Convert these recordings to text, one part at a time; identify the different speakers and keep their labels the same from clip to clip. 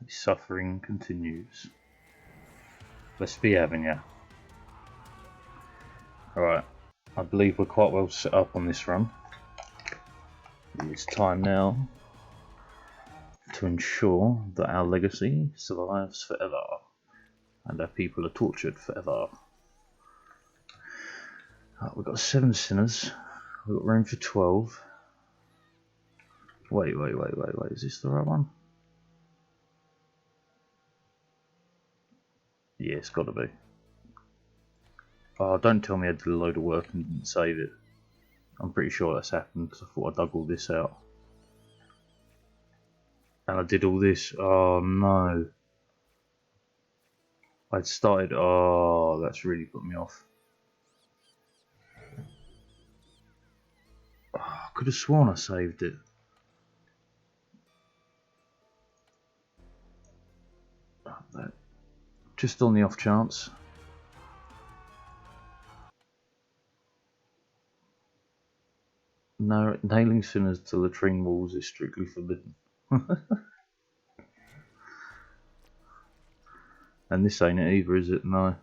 Speaker 1: Suffering continues. Let's be having ya. Alright, I believe we're quite well set up on this run. It's time now to ensure that our legacy survives forever and our people are tortured forever. Right, we've got 7 sinners, we've got room for 12. Wait, is this the right one? Yeah, it's got to be. Oh, don't tell me I did a load of work and didn't save it. I'm pretty sure that's happened because I thought I dug all this out. And I did all this. Oh no. I'd started. Oh, that's really put me off. Oh, I could have sworn I saved it. Just on the off chance. No, nailing sinners to latrine walls is strictly forbidden. And this ain't it either, is it? No.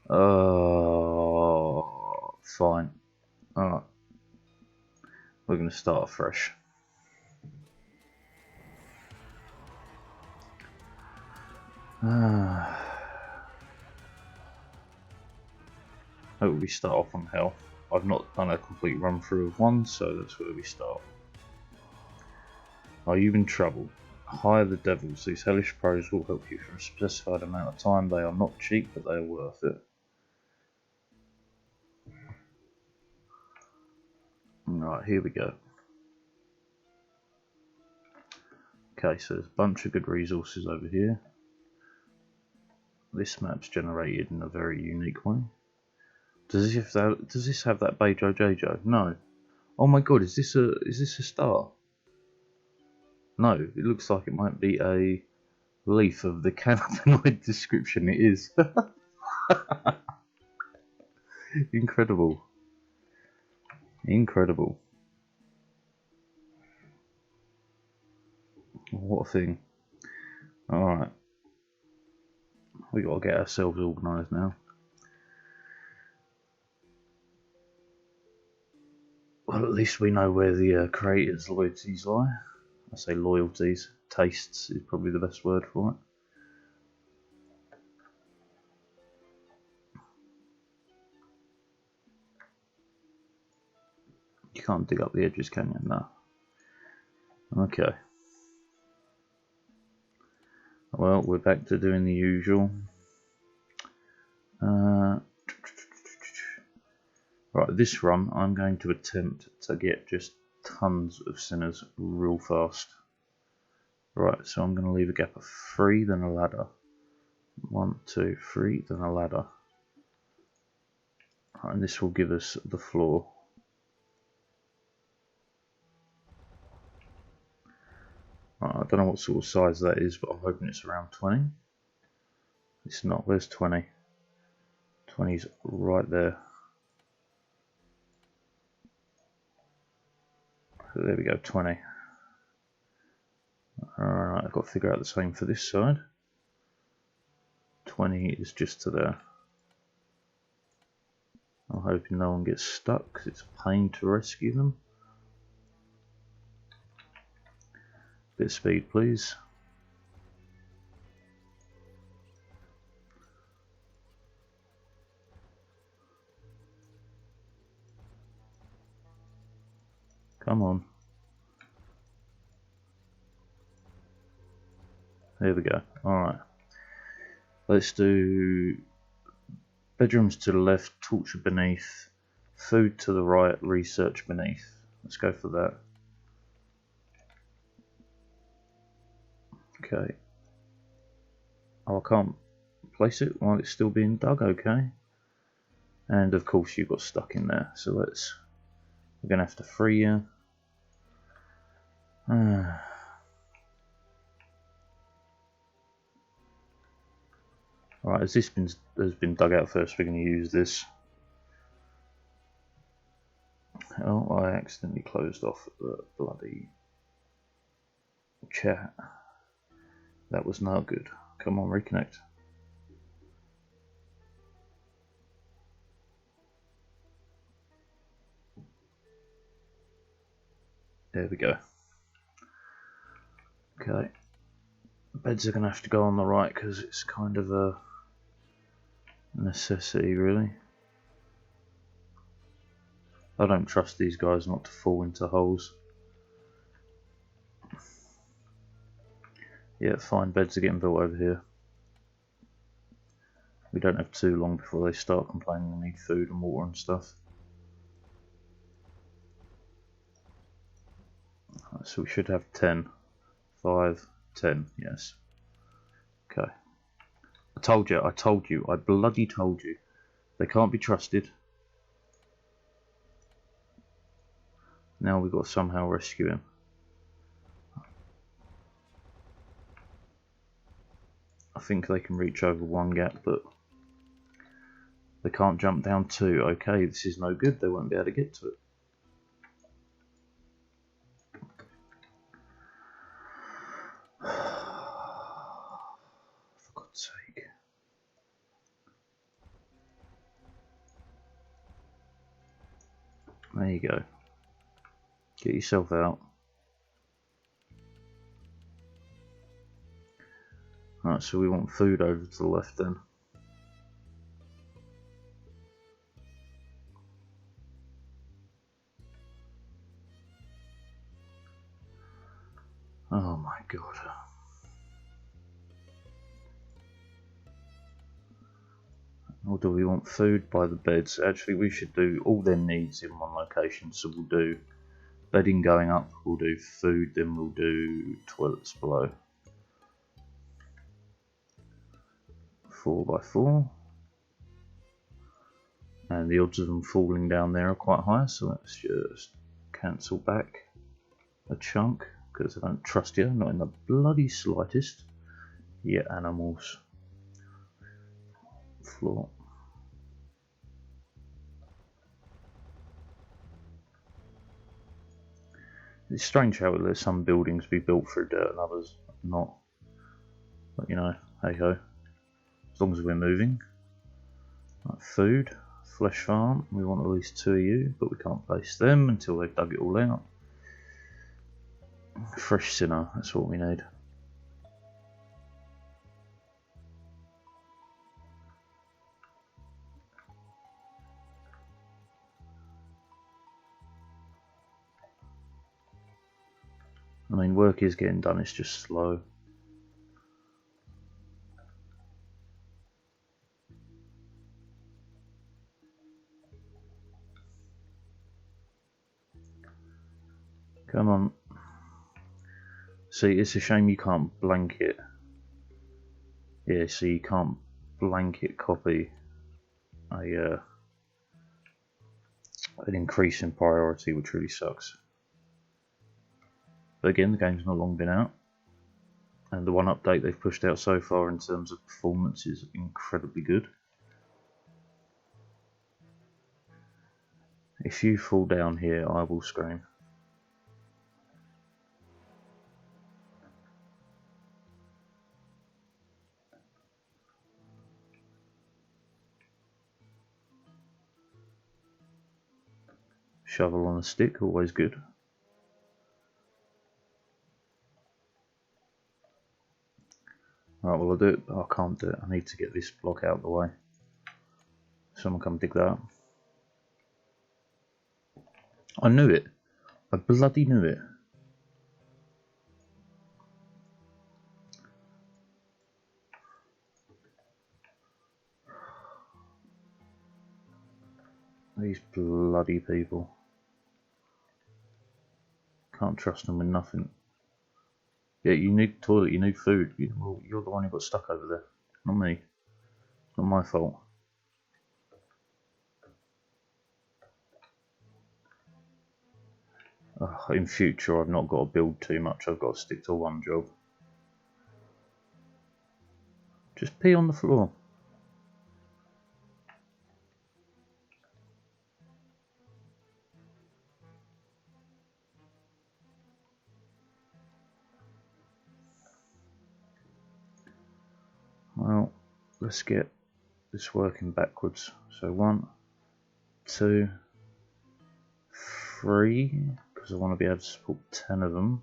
Speaker 1: Oh, fine. Alright. We're going to start afresh. Hope we start off on hell. I've not done a complete run through of one, so that's where we start. Are you in trouble? Hire the devils. These hellish pros will help you for a specified amount of time. They are not cheap, but they are worth it. Right, here we go. Okay, so there's a bunch of good resources over here. This map's generated in a very unique way. Does this have that Bejo Jajo? No. Oh my god, is this a star? No, it looks like it might be a leaf of the cannabinoid description. It is. Incredible. Incredible. What a thing. Alright. We gotta get ourselves organised now. Well, at least we know where the creators' loyalties lie. I say loyalties. Tastes is probably the best word for it. You can't dig up the edges, can you? No. Okay. Well, we're back to doing the usual. Right, this run I'm going to attempt to get just tons of sinners real fast. Right, so I'm going to leave a gap of 3, then a ladder. 1, 2, 3, then a ladder. Right, and this will give us the floor. Right, I don't know what sort of size that is, but I'm hoping it's around 20. It's not. Where's 20? 20's right there. So there we go, 20. Alright, I've got to figure out the same for this side. 20 is just to there. I'm hoping no one gets stuck because it's a pain to rescue them. Bit of speed, please. Come on. There we go. Alright. Let's do bedrooms to the left, torture beneath, food to the right, research beneath. Let's go for that. Okay. Oh, I can't place it while it's still being dug, okay. And of course you got stuck in there, so we're gonna have to free you. Right, as this has been dug out first, we're going to use this. Oh, I accidentally closed off the bloody chat. That was not good. Come on, reconnect. There we go. Okay. Beds are going to have to go on the right because it's kind of a necessity, really. I don't trust these guys not to fall into holes. Yeah, fine, beds are getting built over here. We don't have too long before they start complaining they need food and water and stuff. So we should have 10. 5, 10, yes. Okay. I told you, I bloody told you. They can't be trusted. Now we've got to somehow rescue him. I think they can reach over one gap, but they can't jump down two. Okay, this is no good. They won't be able to get to it. For God's sake. There you go. Get yourself out. Right, so we want food over to the left then. Oh my god. Or do we want food by the beds? Actually, we should do all their needs in one location. So we'll do bedding going up, we'll do food, then we'll do toilets below. 4x4. And the odds of them falling down there are quite high, so let's just cancel back a chunk, because I don't trust you, not in the bloody slightest. Yeah, animals. Floor. It's strange how it lets some buildings be built through dirt and others not. But you know, hey ho. As long as we're moving. Right, food. Flesh farm. We want at least 2 of you, but we can't place them until they've dug it all out. Fresh sinner, that's what we need. I mean, work is getting done, it's just slow. Come on. See, it's a shame you can't blanket. Yeah, see, you can't blanket copy an increase in priority, which really sucks. But again, the game's not long been out, and the one update they've pushed out so far in terms of performance is incredibly good. If you fall down here, I will scream. Shovel on a stick, always good. Right, well I'll do it. I can't do it. I need to get this block out of the way. Someone come dig that up. I knew it. I bloody knew it. These bloody people. Can't trust them with nothing. Yeah, you need toilet, you need food. Well, you're the one who got stuck over there, not me. It's not my fault. In future, I've not got to build too much. I've got to stick to one job. Just pee on the floor. let's get this working backwards. So 1, 2, 3, because I want to be able to support 10 of them.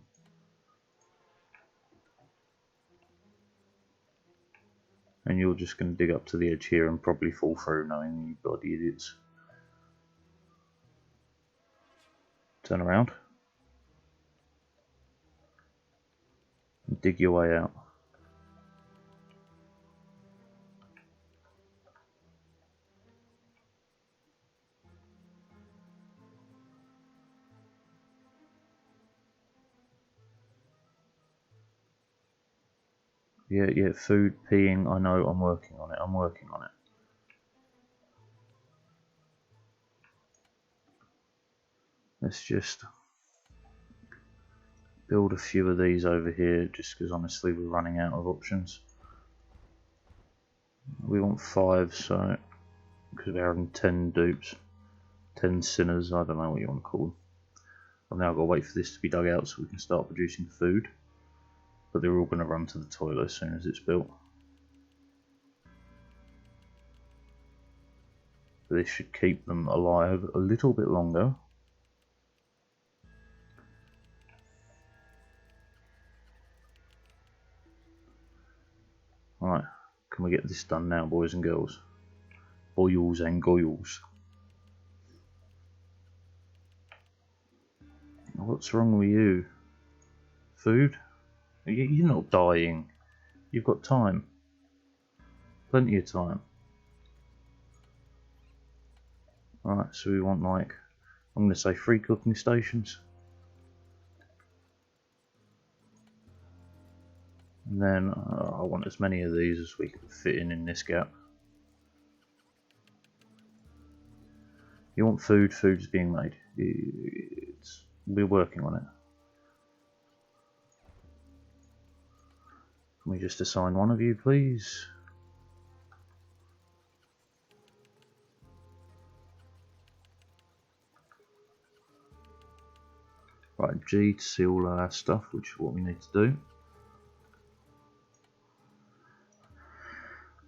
Speaker 1: And you're just going to dig up to the edge here and probably fall through, knowing you bloody idiots. Turn around. And dig your way out. Yeah, food, peeing, I know, I'm working on it. Let's just build a few of these over here, just because honestly we're running out of options. We want 5, so, because we're having 10 dupes, 10 sinners, I don't know what you want to call them. I've now got to wait for this to be dug out so we can start producing food. But they're all going to run to the toilet as soon as it's built. This should keep them alive a little bit longer. Right, can we get this done now, boys and girls? Boils and goyles. What's wrong with you? Food? You're not dying. You've got time. Plenty of time. Right, so we want like, I'm going to say 3 cooking stations. And then I want as many of these as we can fit in this gap. You want food, food's being made. We're working on it. Can we just assign one of you, please? Right, G to see all our stuff, which is what we need to do.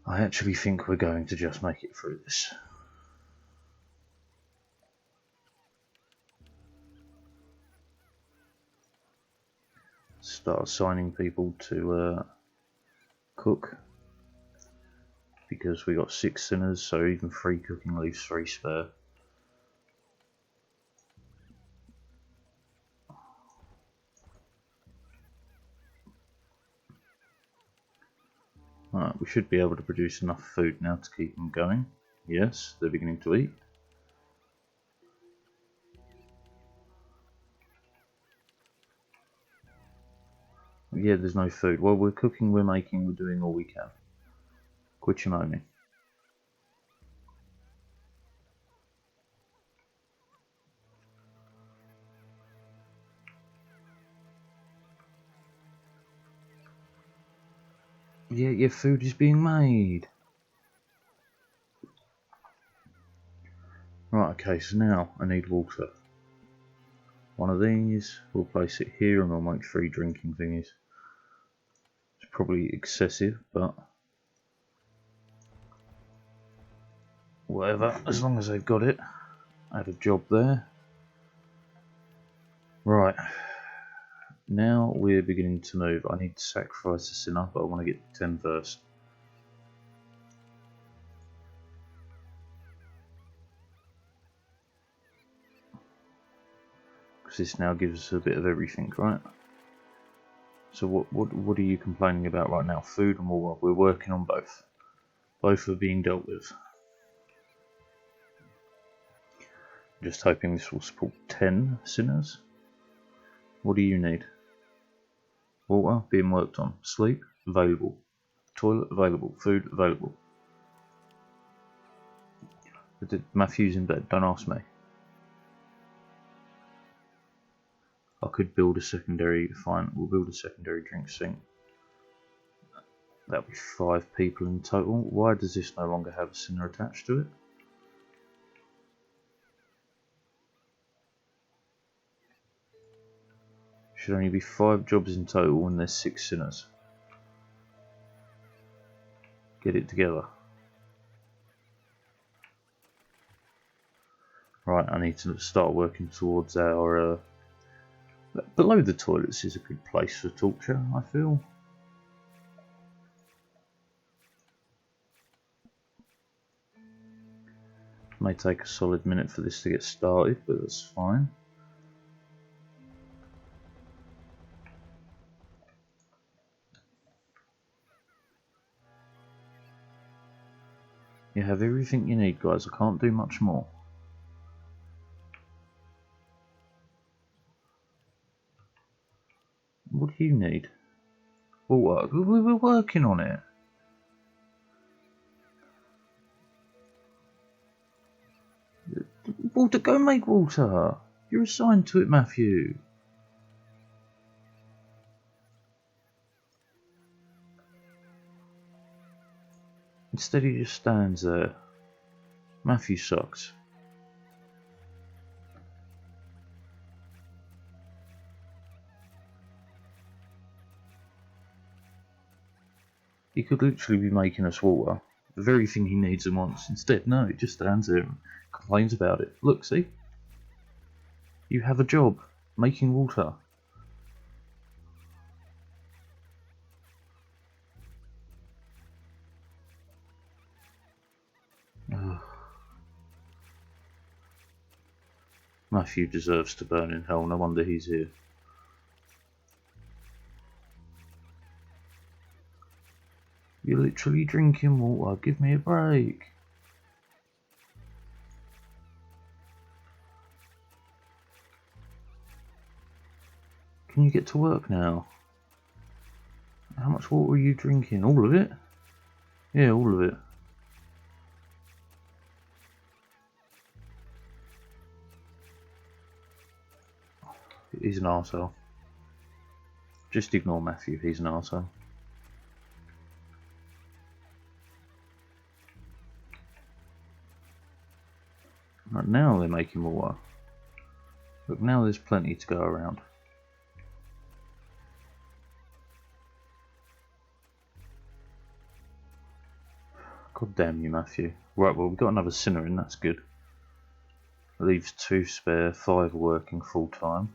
Speaker 1: I actually think we're going to just make it through this. Start assigning people to cook, because we got 6 sinners, so even 3 cooking leaves 3 spare. Right, we should be able to produce enough food now to keep them going. Yes, they're beginning to eat. Yeah, there's no food. Well, we're cooking, we're making, we're doing all we can. Quit your moaning. Yeah, your food is being made. Right, okay, so now I need water. One of these, we'll place it here and we'll make 3 drinking thingies. It's probably excessive, but whatever, as long as they've got it. I had a job there. Right, now we're beginning to move. I need to sacrifice a sinner, but I want to get 10 first. Because this now gives us a bit of everything, right? So what are you complaining about right now? Food and water. We're working on both. Both are being dealt with. Just hoping this will support 10 sinners. What do you need? Water being worked on. Sleep available. Toilet available. Food available. Matthew's in bed. Don't ask me. I could build a secondary. Fine, we'll build a secondary drink sink. That'll be 5 people in total. Why does this no longer have a sinner attached to it? Should only be 5 jobs in total when there's 6 sinners. Get it together. Right, I need to start working towards our... below the toilets is a good place for torture, I feel. May take a solid minute for this to get started, but that's fine. You have everything you need, guys. I can't do much more. What do you need? Water. We're working on it. Water, go make water. You're assigned to it, Matthew. Instead he just stands there. Matthew sucks. He could literally be making us water. The very thing he needs and wants. Instead, no, he just stands there and complains about it. Look, see? You have a job. Making water. Ugh. Matthew deserves to burn in hell. No wonder he's here. You're literally drinking water. Give me a break. Can you get to work now? How much water are you drinking? All of it? Yeah, all of it. He's an arsehole. Just ignore Matthew, he's an arsehole. Right, now they're making water. Look, now there's plenty to go around. God damn you, Matthew. Right, well, we've got another sinner in, that's good. Leaves 2 spare, 5 working full time.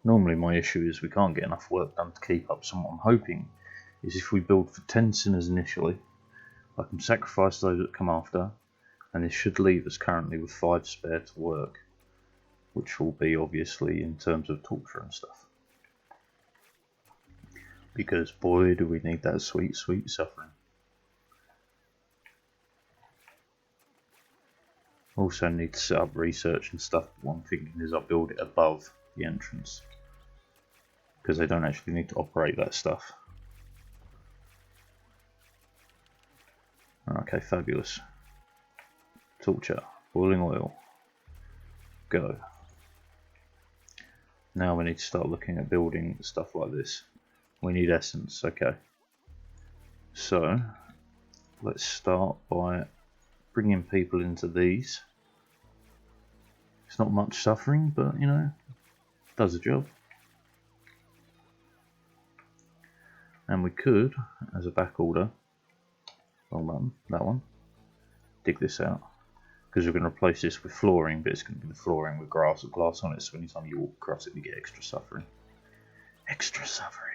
Speaker 1: Normally my issue is we can't get enough work done to keep up, so what I'm hoping is if we build for 10 sinners initially, I can sacrifice those that come after, and this should leave us currently with 5 spare to work, which will be obviously in terms of torture and stuff. Because boy do we need that sweet, sweet suffering. Also need to set up research and stuff, but what I'm thinking is I'll build it above the entrance, because they don't actually need to operate that stuff. Okay, fabulous. Torture, boiling oil, go. Now we need to start looking at building stuff like this. We need essence, okay. So, let's start by bringing people into these. It's not much suffering, but you know, does the job. And we could, as a back order, wrong button, that one, dig this out. Because we're going to replace this with flooring, but it's going to be the flooring with glass on it, so anytime you walk across it, you get extra suffering. Extra suffering.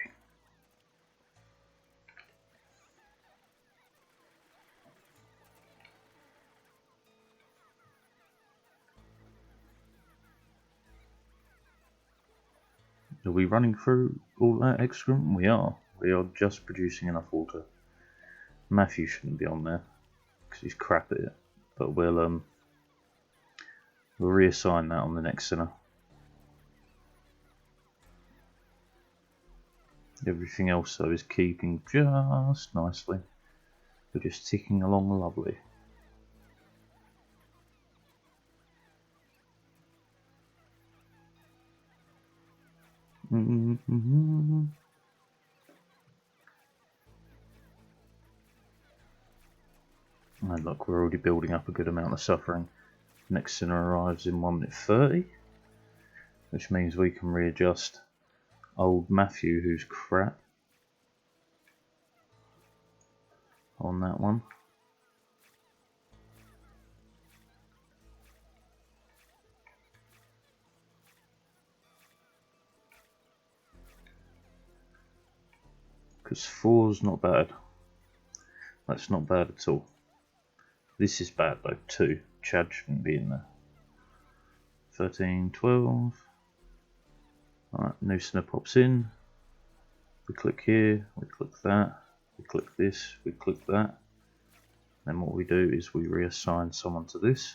Speaker 1: Are we running through all that excrement? We are. We are just producing enough water. Matthew shouldn't be on there because he's crap at it, but we'll reassign that on the next sinner. Everything else though is keeping just nicely. We're just ticking along lovely. And look, we're already building up a good amount of suffering. Next sinner arrives in 1 minute 30, which means we can readjust old Matthew, who's crap, on that one. Because 4's not bad. That's not bad at all. This is bad though, 2. Chad shouldn't be in there. 13, 12. Alright, new sinner pops in. We click here, we click that, we click this, we click that. Then what we do is we reassign someone to this.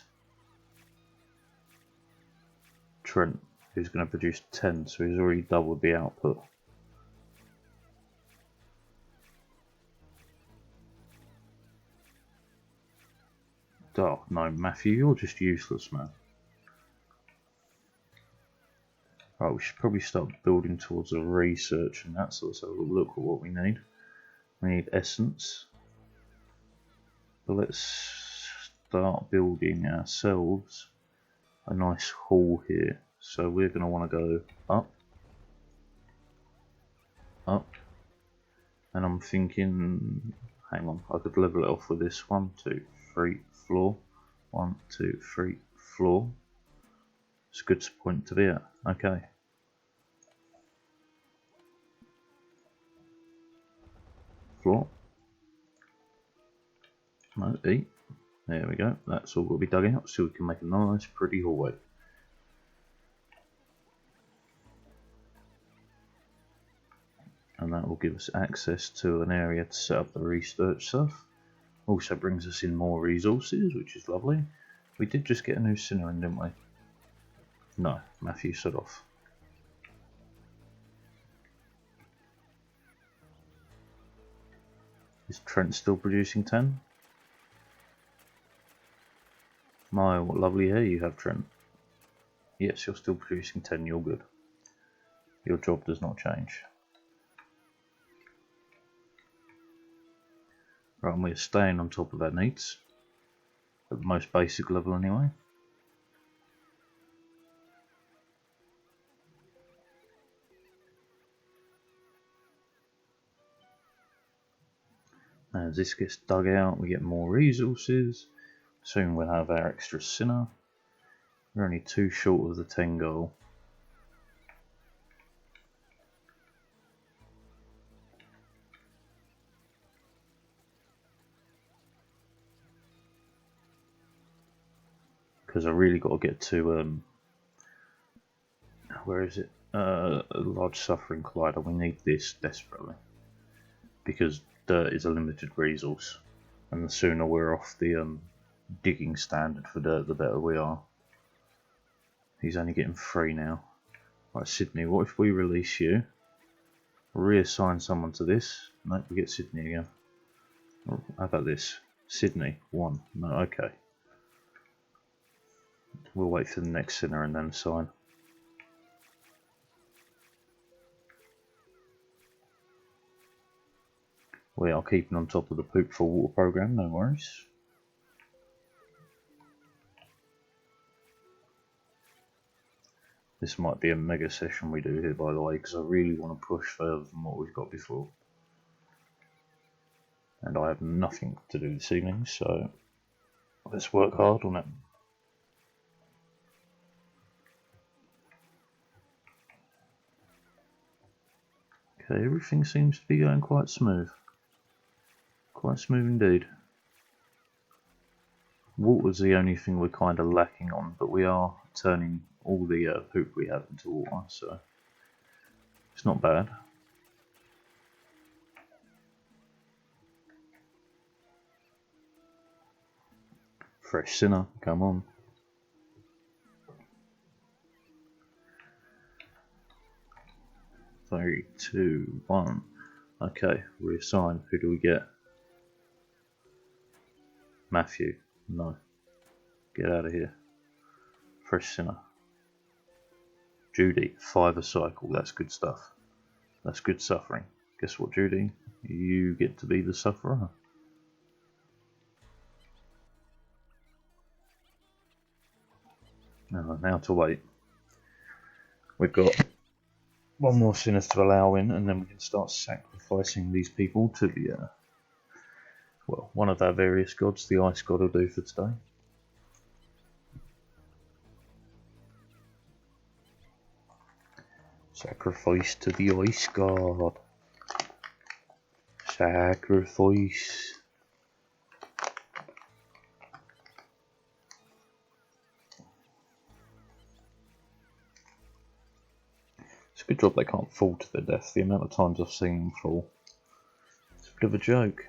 Speaker 1: Trent, who's going to produce 10, so he's already doubled the output. Oh no, Matthew, you're just useless, man. Right, we should probably start building towards a research and that sort of stuff. Look at what we need. We need essence. But let's start building ourselves a nice hall here. So we're going to want to go up, up, and I'm thinking, hang on, I could level it off with this 1, 2, 3, floor, 1, 2, 3, floor. It's a good point to be at. Okay. Floor. No, E. There we go. That's all got to be dug out so we can make a nice pretty hallway. And that will give us access to an area to set up the research stuff. Also brings us in more resources, which is lovely. We did just get a new sinner in, didn't we? No, Matthew set off. Is Trent still producing 10? My, what lovely hair you have, Trent. Yes, you're still producing 10, you're good. Your job does not change. Right, and we're staying on top of our needs. At the most basic level anyway. As this gets dug out, we get more resources. Soon we'll have our extra sinner. We're only 2 short of the 10 goal. Because I really got to get to, where is it? A large suffering collider. We need this desperately. Because dirt is a limited resource. And the sooner we're off the digging standard for dirt, the better we are. He's only getting 3 now. Right, Sydney, what if we release you? Reassign someone to this? No, we get Sydney again. How about this? Sydney, 1. No, okay. We'll wait for the next sinner and then assign. We are keeping on top of the Poop for Water program, no worries. This might be a mega session we do here, by the way, because I really want to push further than what we've got before. And I have nothing to do this evening, so let's work hard on it. Okay, everything seems to be going quite smooth. Quite smooth indeed. Water's the only thing we're kind of lacking on, but we are turning all the poop we have into water, so it's not bad. Fresh sinner, come on. Three, 2, 1. Okay, reassign. Who do we get? Matthew. No. Get out of here. Fresh sinner. Judy. 5 a cycle. That's good stuff. That's good suffering. Guess what, Judy? You get to be the sufferer. Now to wait. We've got one more sinners to allow in, and then we can start sacrificing these people to the, well, one of our various gods. The ice god will do for today. Sacrifice to the ice god. Sacrifice. It's a good job they can't fall to their death. The amount of times I've seen them fall. It's a bit of a joke.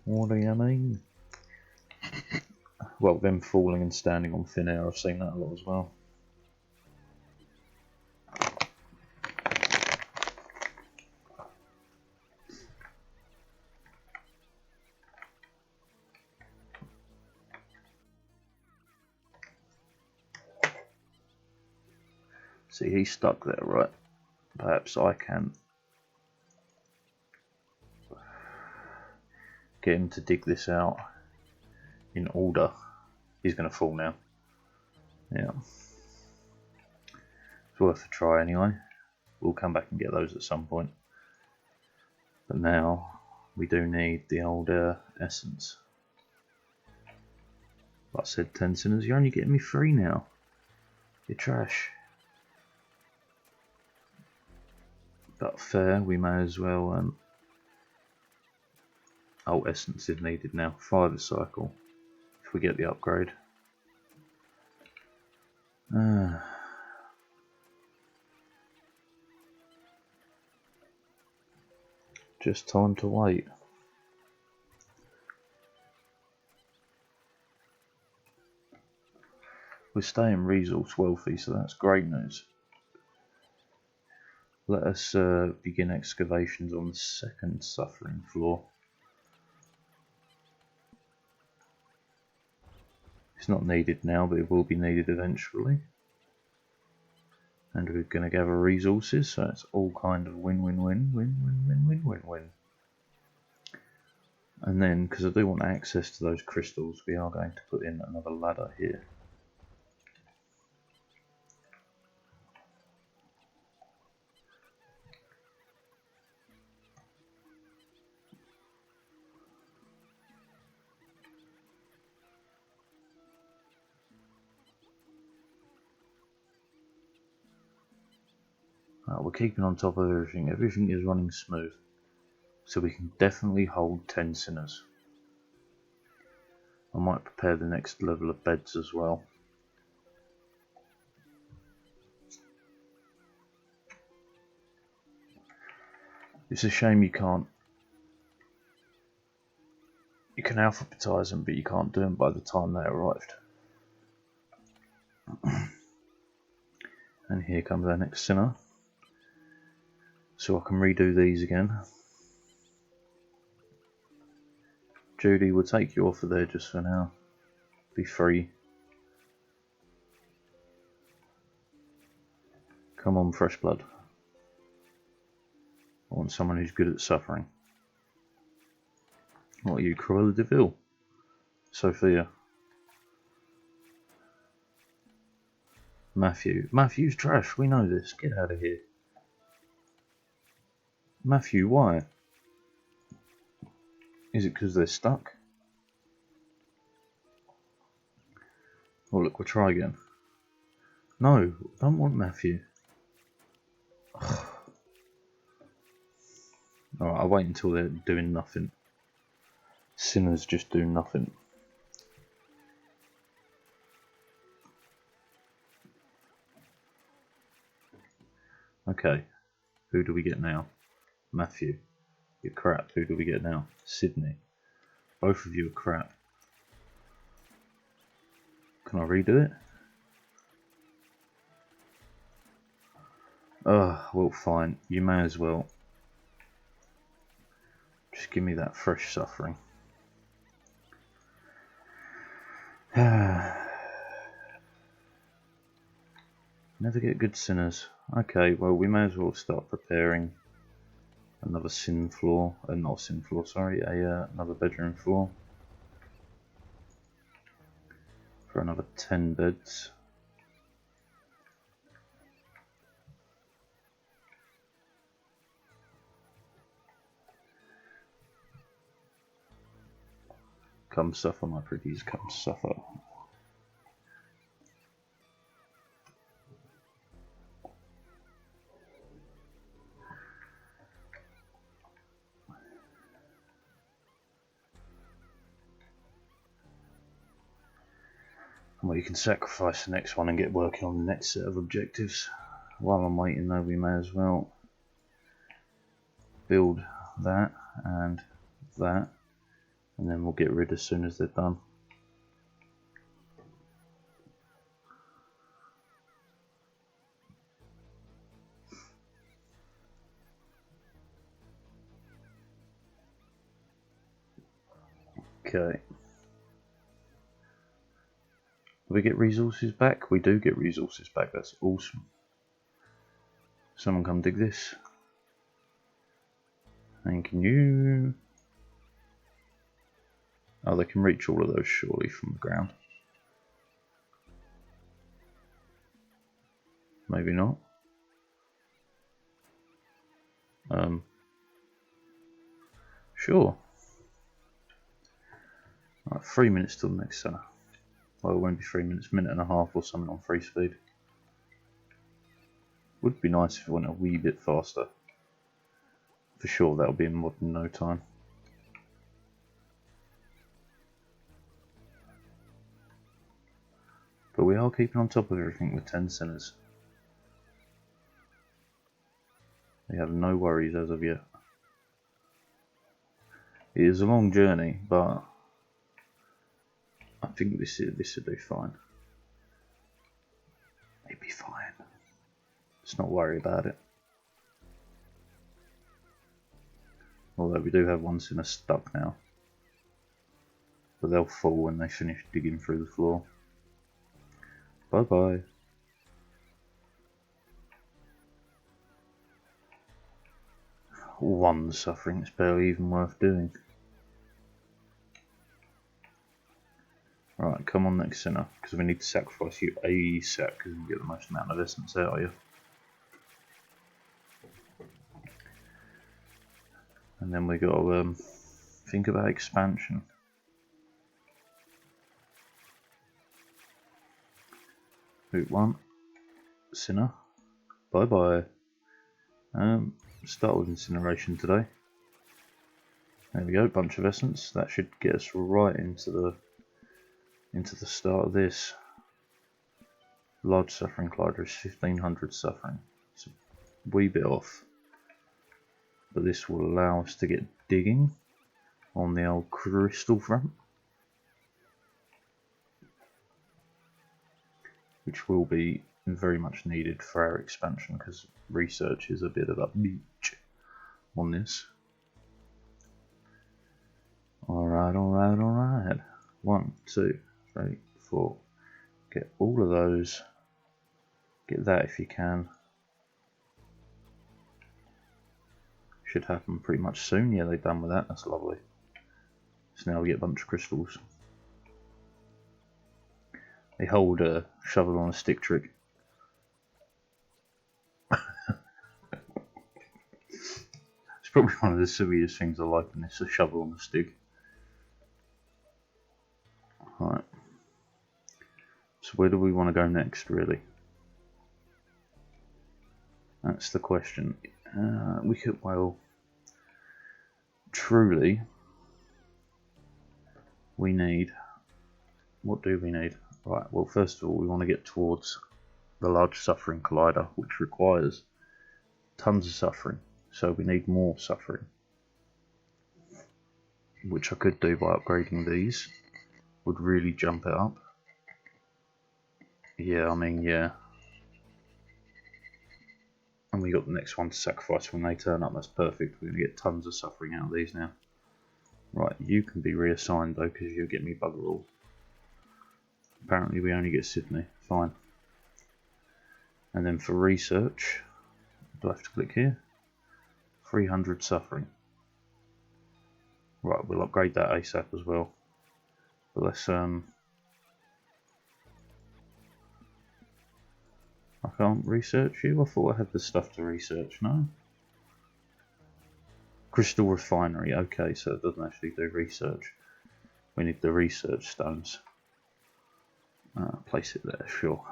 Speaker 1: What do you mean? Well, them falling and standing on thin air, I've seen that a lot as well. See, he's stuck there, right? Perhaps I can get him to dig this out in order. He's going to fall now. Yeah. It's worth a try anyway. We'll come back and get those at some point. But now we do need the old essence. Like I said, 10 sinners. You're only getting me 3 now. You're trash. But fair, we may as well. Oh, essence is needed now. 5 a cycle. If we get the upgrade. Just time to wait. We're staying resource wealthy, so that's great news. Let us begin excavations on the second suffering floor. It's not needed now, but it will be needed eventually. And we're going to gather resources, so it's all kind of win. And then, because I do want access to those crystals, we are going to put in another ladder here. We're keeping on top of everything. Everything is running smooth. So we can definitely hold 10 sinners. I might prepare the next level of beds as well. It's a shame you can't. You can alphabetize them, but you can't do them by the time they arrived. And here comes our next sinner. So I can redo these again. Judy, we'll take you off of there just for now. Be free. Come on, fresh blood. I want someone who's good at suffering. What are you, Cruella de Vil? Sophia. Matthew. Matthew's trash, we know this. Get out of here. Matthew, why? Is it because they're stuck? Oh look, we'll try again. No, I don't want Matthew. Alright, I'll wait until they're doing nothing. Sinners just do nothing. Okay, who do we get now? Matthew. You're crap. Who do we get now? Sydney. Both of you are crap. Can I redo it? Well, fine. You may as well. Just give me that fresh suffering. Never get good sinners. Okay, well, we may as well start preparing another sin floor. Not a sin floor, sorry. Another bedroom floor. For another 10 beds. Come suffer, my pretties, come suffer. Well, you can sacrifice the next one and get working on the next set of objectives. While I'm waiting though, we may as well build that, and then we'll get rid as soon as they're done. Okay. Do we get resources back? We do get resources back, that's awesome. Someone come dig this. Thank you. Oh, they can reach all of those surely from the ground. Maybe not. Sure. Right, 3 minutes till the next center. Well, it won't be 3 minutes, minute and a half or something on free speed. Would be nice if it went a wee bit faster. For sure, that'll be in mod in no time. But we are keeping on top of everything with 10 centers. We have no worries as of yet. It is a long journey, but I think this will do fine. It'll be fine. Let's not worry about it. Although we do have one center stuck now. But they'll fall when they finish digging through the floor. Bye bye. One suffering, it's barely even worth doing. Right, come on next center, because we need to sacrifice you ASAP because we can get the most amount of essence out of you. And then we got to think about expansion. Route 1, Sinner, bye bye. Start with incineration today. There we go, bunch of essence. That should get us right into the start of this. Large suffering collider is 1500 suffering. It's a wee bit off. But this will allow us to get digging on the old crystal front. Which will be very much needed for our expansion because research is a bit of a beach on this. Alright, alright, alright. 1, 2, 3, 4. Get all of those. Get that if you can. Should happen pretty much soon. Yeah, they're done with that. That's lovely. So now we get a bunch of crystals. They hold a shovel on a stick trick. It's probably one of the silliest things I like in this, a shovel on a stick. Alright. So where do we want to go next, really? That's the question. We could, well, truly, we need, what do we need? Right, well, first of all, we want to get towards the large suffering collider, which requires tons of suffering. So we need more suffering, which I could do by upgrading these. Would really jump it up. Yeah, I mean, yeah. And we got the next one to sacrifice when they turn up. That's perfect. We're going to get tons of suffering out of these now. Right, you can be reassigned though, because you'll get me bugger all. Apparently we only get Sydney. Fine. And then for research, do I have to click here? 300 suffering. Right, we'll upgrade that ASAP as well. But let's I can't research you? I thought I had the stuff to research, no? Crystal refinery, okay, so it doesn't actually do research. We need the research stones. Place it there, sure.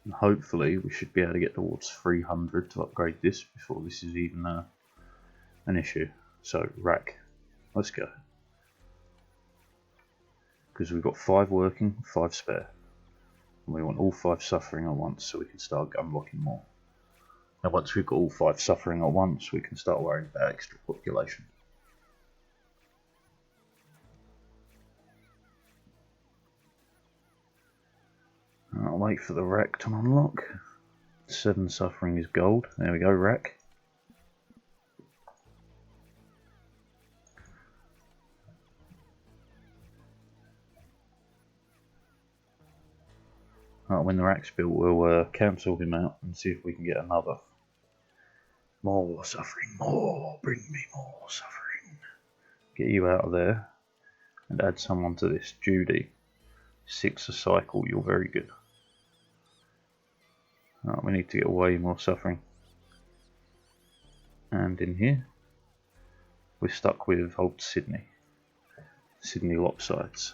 Speaker 1: And hopefully we should be able to get towards 300 to upgrade this before this is even an issue. So rack, let's go. Because we've got 5 working, 5 spare. And we want all 5 suffering at once so we can start unlocking more. Now once we've got all 5 suffering at once, we can start worrying about extra population. I'll wait for the rack to unlock. 7 suffering is gold. There we go, rack. When the rack's built, we'll cancel him out and see if we can get another. More suffering, more, bring me more suffering. Get you out of there and add someone to this. Judy, 6 a cycle, you're very good. We need to get way more suffering. And in here, we're stuck with old Sydney. Sydney Lopsides.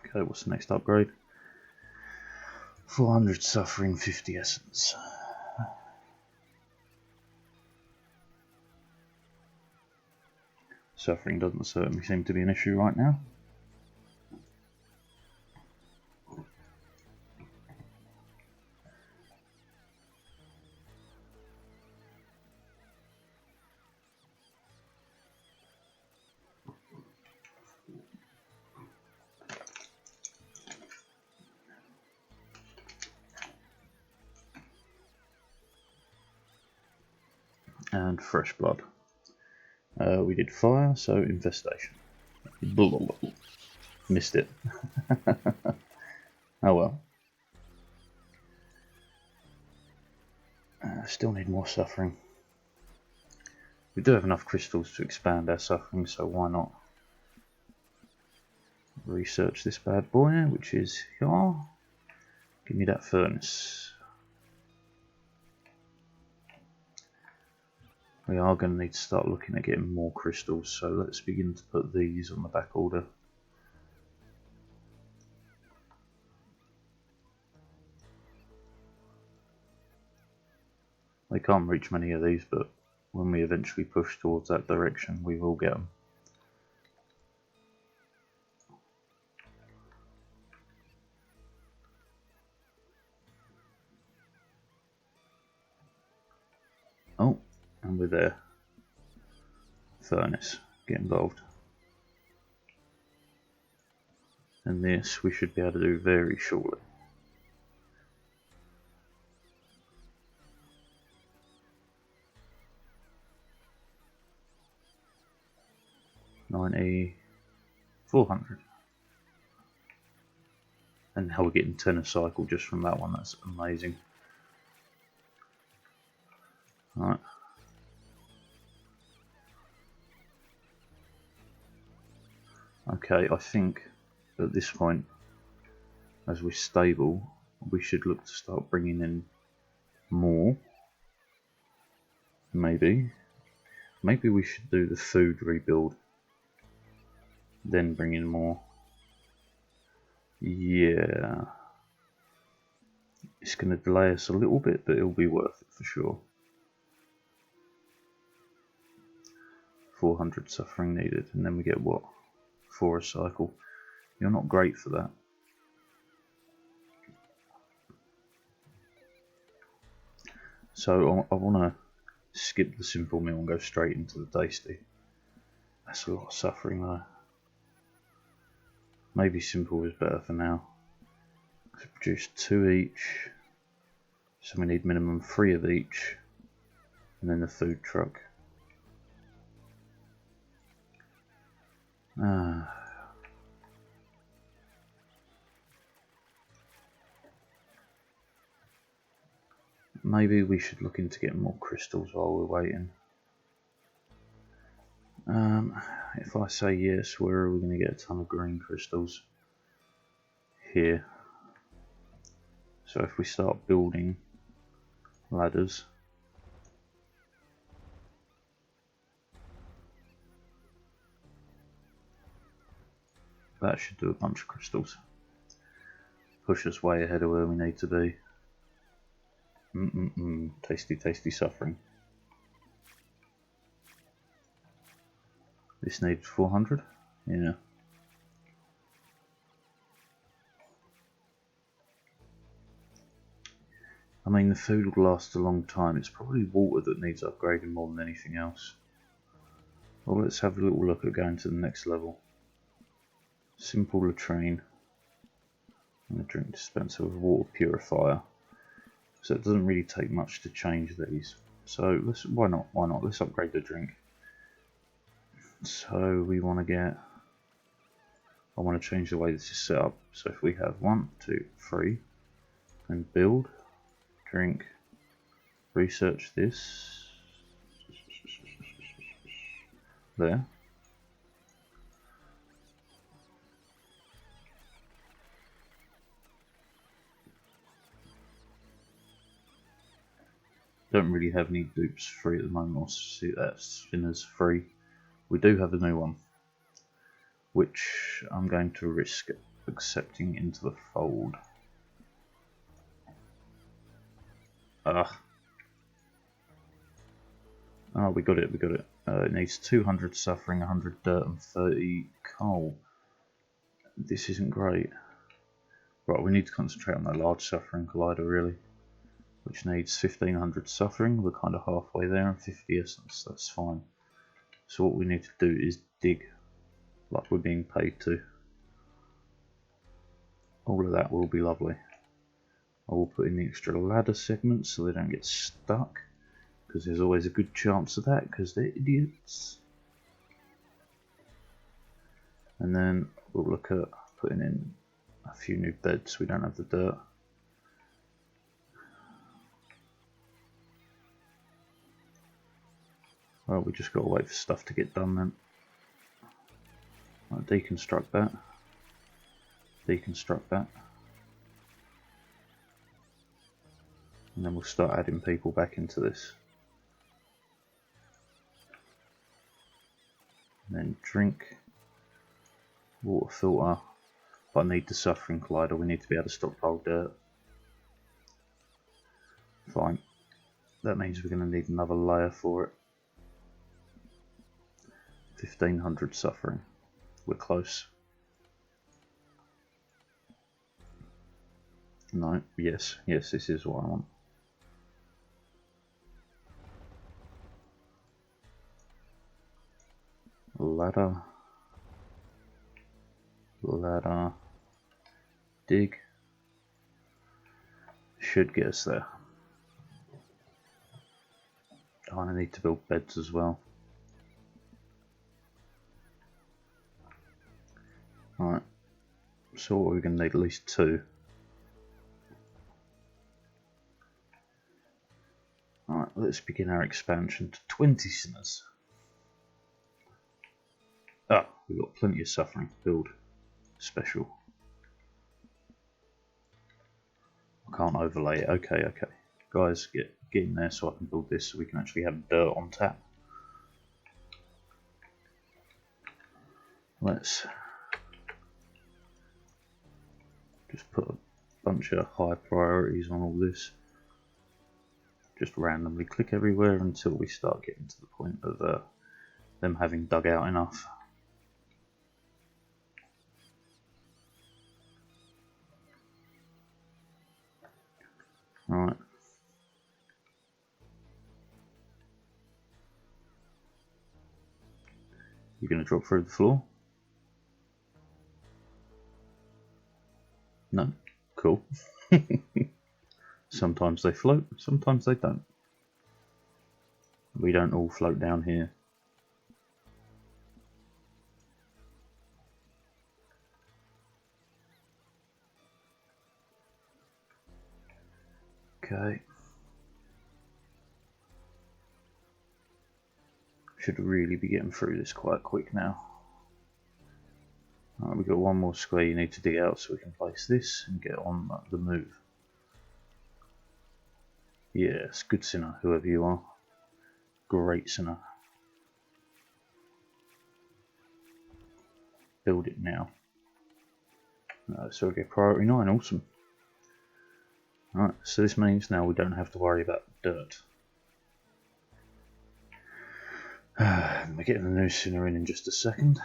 Speaker 1: Okay, what's the next upgrade? 400 suffering, 50 essence. Suffering doesn't certainly seem to be an issue right now. And fresh blood. We did fire, so infestation. Missed it. Oh well. Still need more suffering. We do have enough crystals to expand our suffering, so why not research this bad boy, which is here. Give me that furnace. We are going to need to start looking at getting more crystals, so let's begin to put these on the back order. They can't reach many of these, but when we eventually push towards that direction, we will get them. Oh, and we're there. Furnace, get involved. And this we should be able to do very shortly. $400. And how we're getting 10 a cycle just from that one, that's amazing. Alright. Okay, I think at this point, as we're stable, we should look to start bringing in more. Maybe we should do the food rebuild, then bring in more. Yeah, it's going to delay us a little bit, but it'll be worth it for sure. 400 suffering needed, and then we get what? 4 a cycle. You're not great for that. So I want to skip the simple meal and go straight into the tasty. That's a lot of suffering though. Maybe simple is better for now. Let's produce 2 each. So we need minimum 3 of each. And then the food truck. Maybe we should look into getting more crystals while we're waiting. If I say yes, where are we going to get a ton of green crystals? here. So if we start building ladders, that should do a bunch of crystals. Push us way ahead of where we need to be. Tasty, tasty suffering. This needs 400? Yeah. I mean, the food will last a long time. It's probably water that needs upgrading more than anything else. Well, let's have a little look at going to the next level. Simple latrine. And a drink dispenser with water purifier. So it doesn't really take much to change these. So why not? Let's upgrade the drink. So we want to get, I want to change the way this is set up. So if we have 1, 2, 3, and build, drink, research this, there. Don't really have any dupes free at the moment, or spinners free. We do have a new one, which I'm going to risk accepting into the fold. Oh, we got it, it needs 200 suffering, 100 dirt and 30 coal. This isn't great. Right, we need to concentrate on that large suffering collider really, which needs 1500 suffering. We're kind of halfway there, and 50 essence, that's fine. So what we need to do is dig like we're being paid to. All of that will be lovely. I will put in the extra ladder segments so they don't get stuck, because there's always a good chance of that because they're idiots. And then we'll look at putting in a few new beds. We don't have the dirt. Well, we just got to wait for stuff to get done then. I'll deconstruct that. Deconstruct that. And then we'll start adding people back into this. And then drink, water filter. But I need the suffering collider. We need to be able to stockpile dirt. Fine. That means we're going to need another layer for it. 1500 suffering. We're close. No, yes, this is what I want. Ladder. Ladder. Dig. Should get us there. Oh, I need to build beds as well. Alright. So what are we going to need? At least 2. Alright, let's begin our expansion to 20 sinners. Ah, we've got plenty of suffering to build. Special. I can't overlay it. Okay. Guys, get in there so I can build this so we can actually have dirt on tap. Let's just put a bunch of high priorities on all this. Just randomly click everywhere until we start getting to the point of them having dug out enough. Alright. You're going to drop through the floor? No? Cool. Sometimes they float, sometimes they don't. We don't all float down here. Okay. Should really be getting through this quite quick now. Right, we've got one more square you need to dig out so we can place this and get on the move. Yes, good sinner, whoever you are. Great sinner. Build it now. So we get priority 9, awesome. Alright, so this means now we don't have to worry about dirt. We're getting the new sinner in just a second.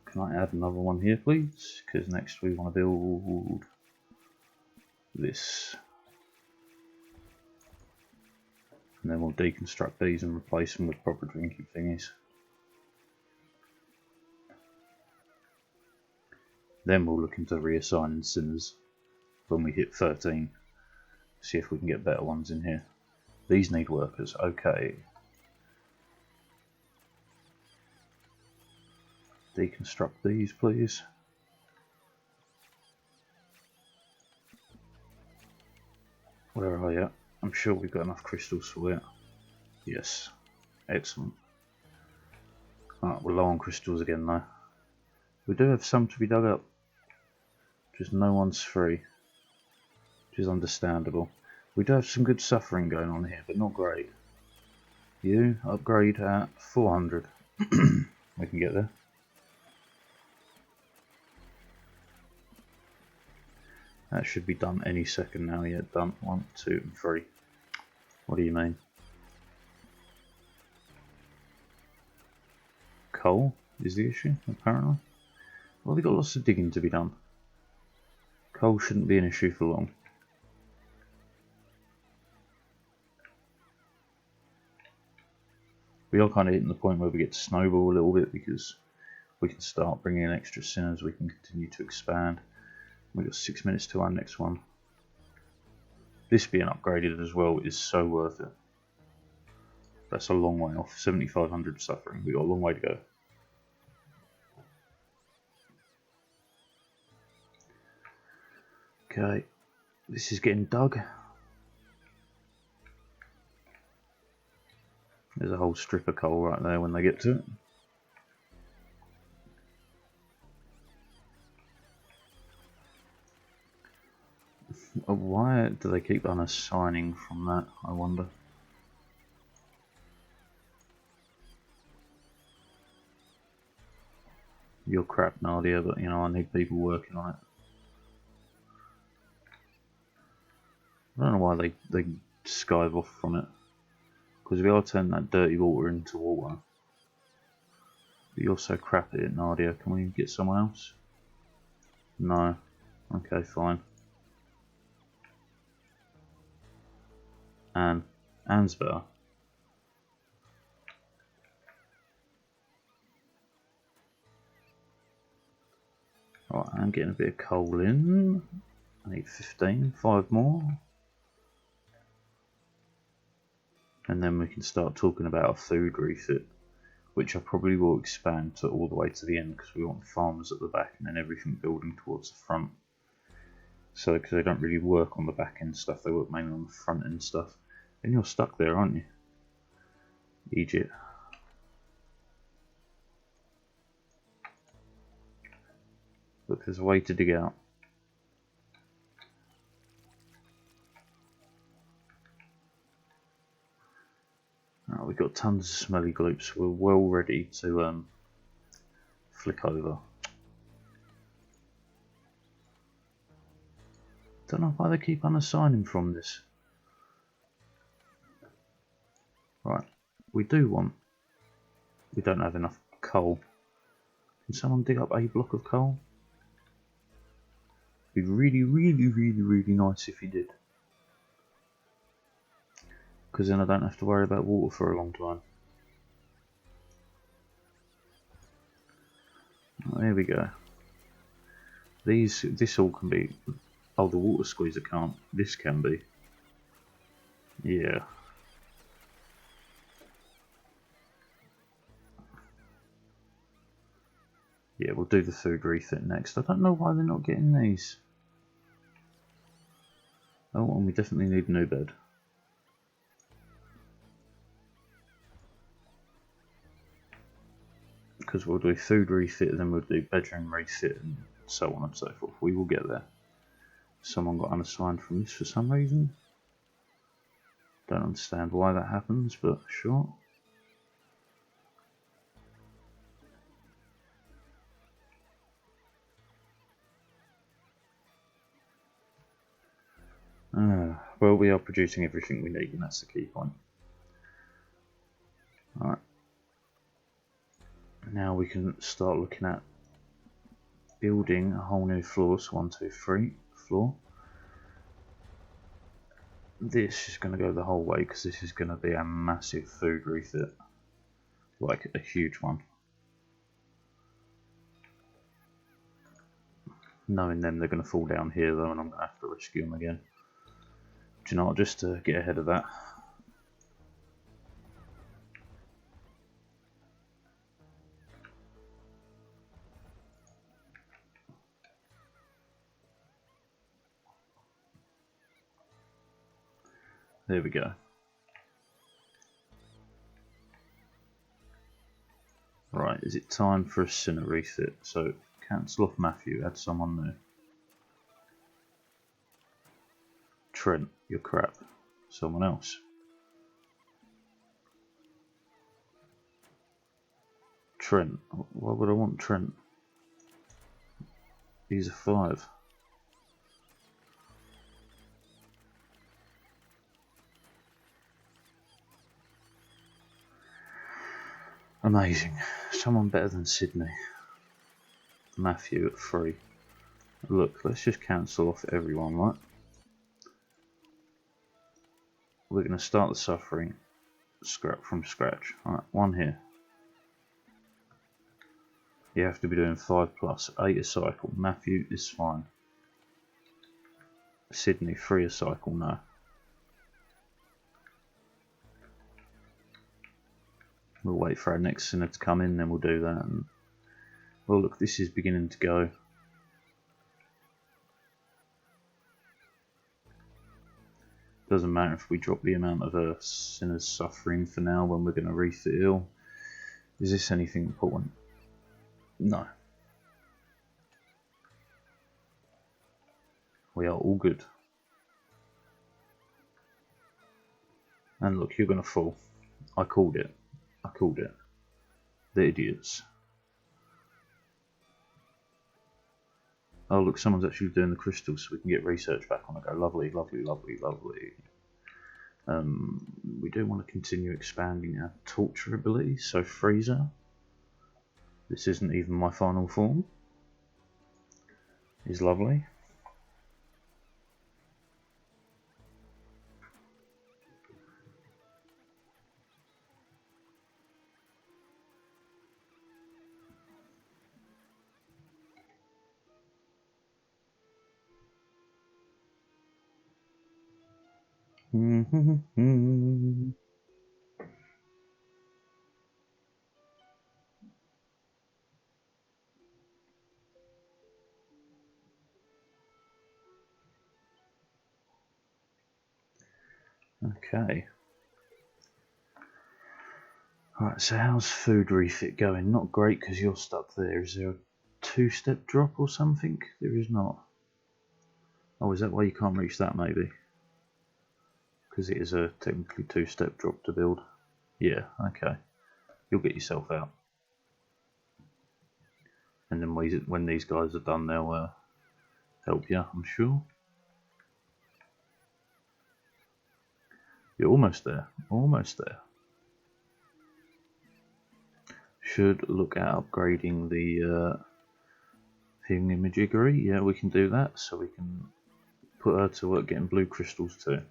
Speaker 1: Can I add another one here, please? Because next we want to build this. And then we'll deconstruct these and replace them with proper drinking thingies. Then we'll look into reassigning sinners when we hit 13. See if we can get better ones in here. These need workers, okay. Deconstruct these, please. Where are you? I'm sure we've got enough crystals for it. Yes, excellent. Alright, we're low on crystals again though. We do have some to be dug up. Just no one's free. Which is understandable. We do have some good suffering going on here, but not great. You upgrade at 400. We can get there. That should be done any second now. Yeah, done. 1, 2, and 3. What do you mean? Coal is the issue, apparently. Well, we've got lots of digging to be done. Coal shouldn't be an issue for long. We are kind of hitting the point where we get to snowball a little bit because we can start bringing in extra sinners, we can continue to expand. We've got 6 minutes to our next one. This being upgraded as well is so worth it. That's a long way off. 7,500 suffering. We've got a long way to go. Okay, this is getting dug. There's a whole strip of coal right there when they get to it. Why do they keep unassigning from that, I wonder? You're crap, Nadia, but you know, I need people working on it. I don't know why they skive off from it. Because we are turning that dirty water into water. But you're so crap at it, Nadia. Can we get someone else? No. Okay, fine. Anne's better. Alright, I'm getting a bit of coal in. I need 15, 5 more. And then we can start talking about a food refit, which I probably will expand to all the way to the end because we want farmers at the back and then everything building towards the front. So, because they don't really work on the back end stuff, they work mainly on the front end stuff. And you're stuck there, aren't you? Egypt. Look, there's a way to dig out. Right, we've got tons of smelly gloops. We're well ready to flick over. Don't know why they keep unassigning from this. Right, we don't have enough coal. Can someone dig up a block of coal? It'd be really, really, really, really nice if you did. Because then I don't have to worry about water for a long time. Oh, there we go. This all can be... Oh, the water squeezer can't. This can be. Yeah. Yeah, we'll do the food refit next. I don't know why they're not getting these. Oh, and we definitely need a new bed. because we'll do food refit, then we'll do bedroom refit, and so on and so forth. We will get there. Someone got unassigned from this for some reason. Don't understand why that happens, but sure. Well, we are producing everything we need, and that's the key point. Alright. Now we can start looking at building a whole new floor. So 1, 2, 3 floor. This is going to go the whole way because this is going to be a massive food refit, like a huge one. Knowing them, they're going to fall down here though, and I'm going to have to rescue them again. Do you know what? Just to get ahead of that. There we go. Right, is it time for a Sinner refit? So cancel off Matthew, add someone new. Trent, you're crap. Someone else. Trent, why would I want Trent? He's a 5. Amazing. Someone better than Sydney. Matthew at 3. Look, let's just cancel off everyone, right? We're going to start the suffering from scratch. Alright, 1 here. You have to be doing 5 plus 8 a cycle. Matthew is fine. Sydney 3 a cycle, no. We'll wait for our next sinner to come in, then we'll do that. And, well, look, this is beginning to go. Doesn't matter if we drop the amount of sinners suffering for now when we're going to refit ill. Is this anything important? No. We are all good. And look, you're going to fall. I called it. I called it. The idiots. Oh look, someone's actually doing the crystals so we can get research back on the go. Lovely, lovely, lovely, lovely. We do want to continue expanding our torture abilities. So Freezer. This isn't even my final form. Is lovely. Okay. Alright, so how's food refit going? Not great because you're stuck there. Is there a 2-step drop or something? There is not. Oh, is that why you can't reach that maybe? Because it is a technically 2-step drop to build. Yeah, okay. You'll get yourself out. And then when these guys are done, they'll help you, I'm sure. You're almost there. Almost there. Should look at upgrading the thingamajiggery. Yeah, we can do that. So we can put her to work getting blue crystals too.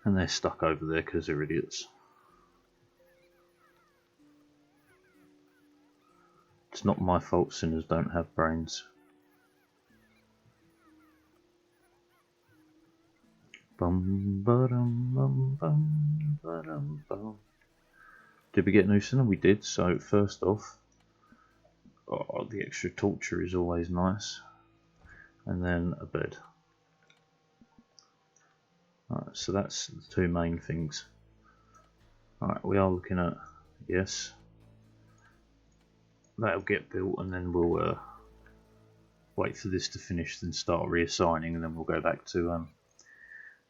Speaker 1: And they're stuck over there because they're idiots. It's not my fault sinners don't have brains. Bum ba-dum bum bum ba-dum bum. Did we get new sinner? We did. So first off, the extra torture is always nice. And then a bed. Alright, so that's the two main things. Alright, we are looking at, yes, that'll get built, and then we'll wait for this to finish, then start reassigning, and then we'll go back to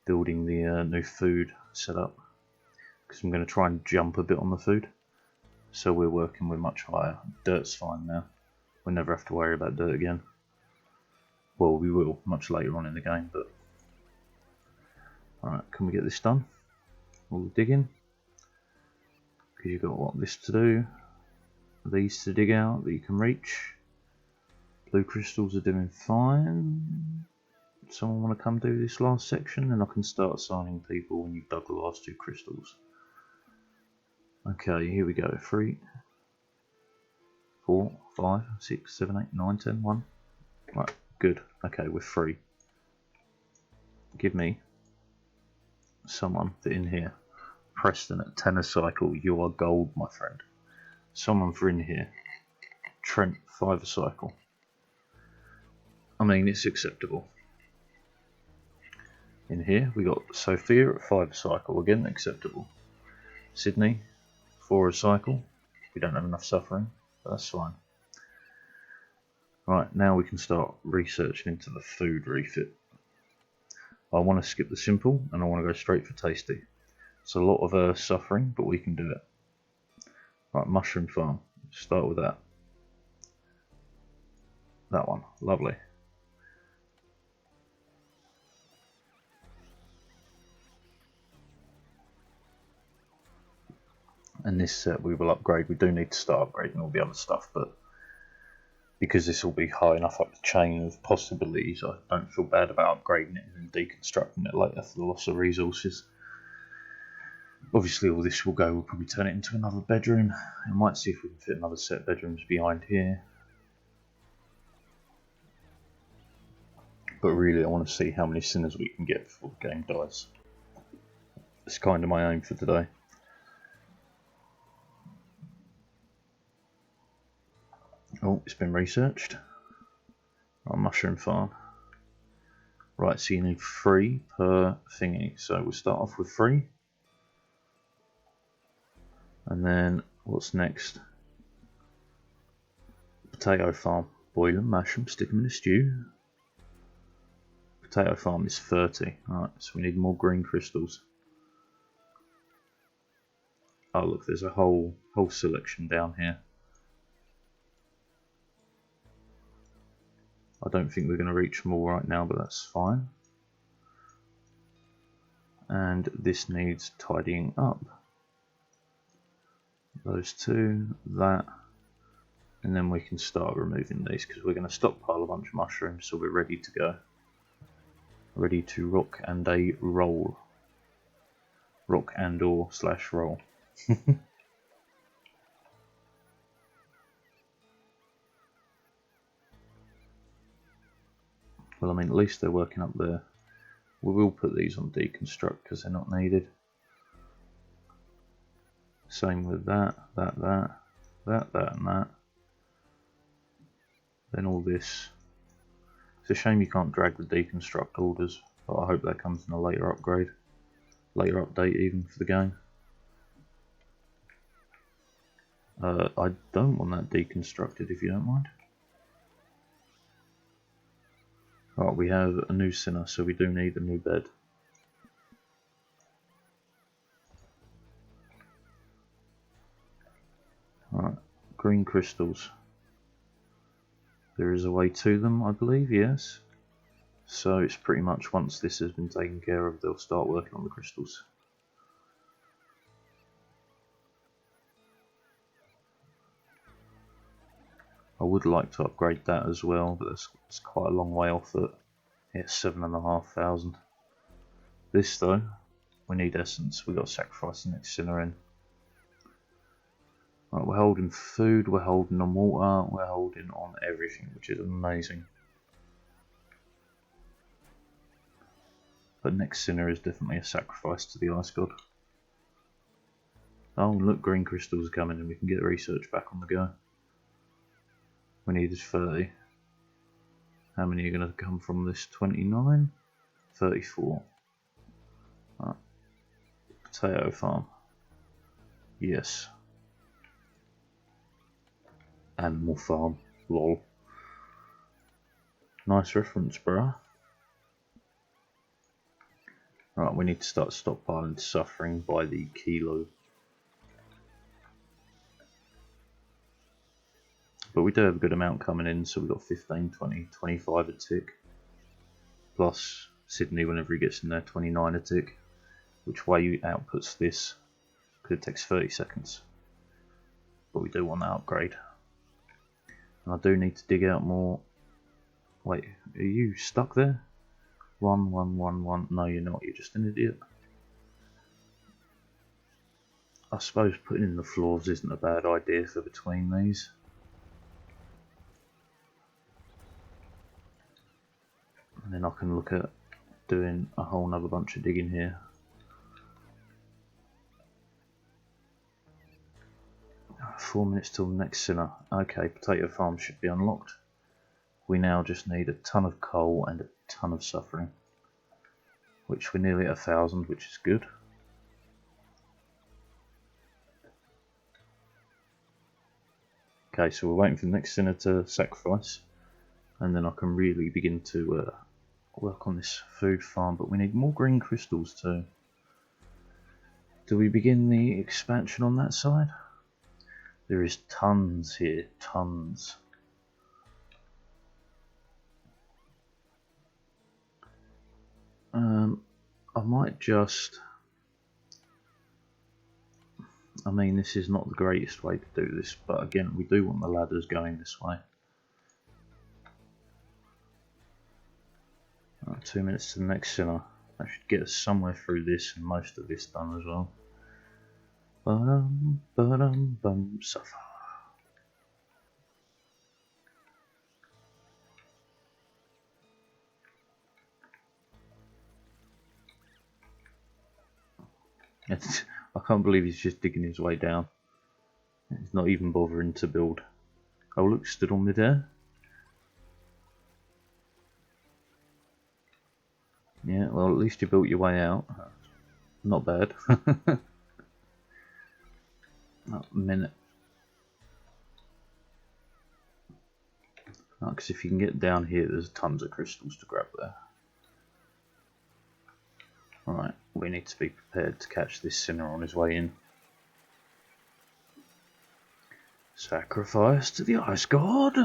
Speaker 1: building the new food setup, because I'm going to try and jump a bit on the food, so we're working with much higher. Dirt's fine now, we'll never have to worry about dirt again. Well, we will much later on in the game, but alright, can we get this done? All the digging, because you've got what, this to do, these to dig out that you can reach. Blue crystals are doing fine. Someone want to come do this last section, and I can start assigning people when you've dug the last two crystals. Okay, here we go. 3, 4, 5, 6, 7, 8, 9, 10, 1. Right, good. Okay, we're free. Give me someone for in here. Preston at 10 a cycle. You are gold, my friend. Someone for in here. Trent, 5 a cycle. I mean, it's acceptable. In here, we got Sophia at 5 a cycle. Again, acceptable. Sydney, 4 a cycle. We don't have enough suffering, but that's fine. Right, now we can start researching into the food refit. I want to skip the simple, and I want to go straight for tasty. It's a lot of suffering, but we can do it. Right, mushroom farm. Start with that. That one, lovely. And this set we will upgrade. We do need to start upgrading all the other stuff, but because this will be high enough up the chain of possibilities, I don't feel bad about upgrading it and deconstructing it later for the loss of resources. Obviously all this will go, we'll probably turn it into another bedroom. I might see if we can fit another set of bedrooms behind here. But really I want to see how many sinners we can get before the game dies. It's kind of my aim for today. Oh, it's been researched. Our mushroom farm. Right, so you need 3 per thingy. So we'll start off with 3. And then what's next? Potato farm. Boil them, mash them, stick them in a stew. Potato farm is 30. Alright, so we need more green crystals. Oh look, there's a whole selection down here. I don't think we're going to reach them all right now, but that's fine. And this needs tidying up. Those two, that, and then we can start removing these because we're going to stockpile a bunch of mushrooms, so we're ready to go. Ready to rock and a roll. Rock and or / roll. Well, I mean, at least they're working up there. We will put these on deconstruct because they're not needed. Same with that, that, and that. Then all this. It's a shame you can't drag the deconstruct orders, but I hope that comes in a later upgrade. Later update even for the game. I don't want that deconstructed if you don't mind. Right, we have a new sinner, so we do need a new bed. Alright, green crystals. There is a way to them, I believe, yes. So it's pretty much once this has been taken care of, they'll start working on the crystals. I would like to upgrade that as well, but it's quite a long way off it. It's 7,500. This though, we need essence. We've got to sacrifice the next sinner in. Right, we're holding food, we're holding on water, we're holding on everything, which is amazing. But next sinner is definitely a sacrifice to the ice god. Oh look, green crystals are coming and we can get research back on the go. We needed 30. How many are going to come from this? 29? 34. Potato farm. Yes. Animal farm. Lol. Nice reference, bruh. Right, we need to start stockpiling suffering by the kilo. But we do have a good amount coming in, so we've got 15, 20, 25 a tick. Plus Sydney, whenever he gets in there, 29 a tick. Which way outputs this, because it takes 30 seconds. But we do want that upgrade. And I do need to dig out more. Wait, are you stuck there? 1, 1, 1, 1. No, you're not. You're just an idiot. I suppose putting in the floors isn't a bad idea for between these. And then I can look at doing a whole nother bunch of digging here. Four minutes till the next sinner. Okay, potato farm should be unlocked. We now just need a ton of coal and a ton of suffering. Which we're nearly at 1,000, which is good. Okay, so we're waiting for the next sinner to sacrifice. And then I can really begin to work on this food farm, but we need more green crystals too. Do we begin the expansion on that side? There is tons here, tons. I might just... I mean, this is not the greatest way to do this, but again, we do want the ladders going this way. 2 minutes to the next sinner. That should get us somewhere through this and most of this done as well. Suffer. I can't believe he's just digging his way down. He's not even bothering to build. Oh look, stood on midair. Yeah, well at least you built your way out. Not bad. A minute. Because if you can get down here, there's tons of crystals to grab there. Alright, we need to be prepared to catch this sinner on his way in. Sacrifice to the ice god.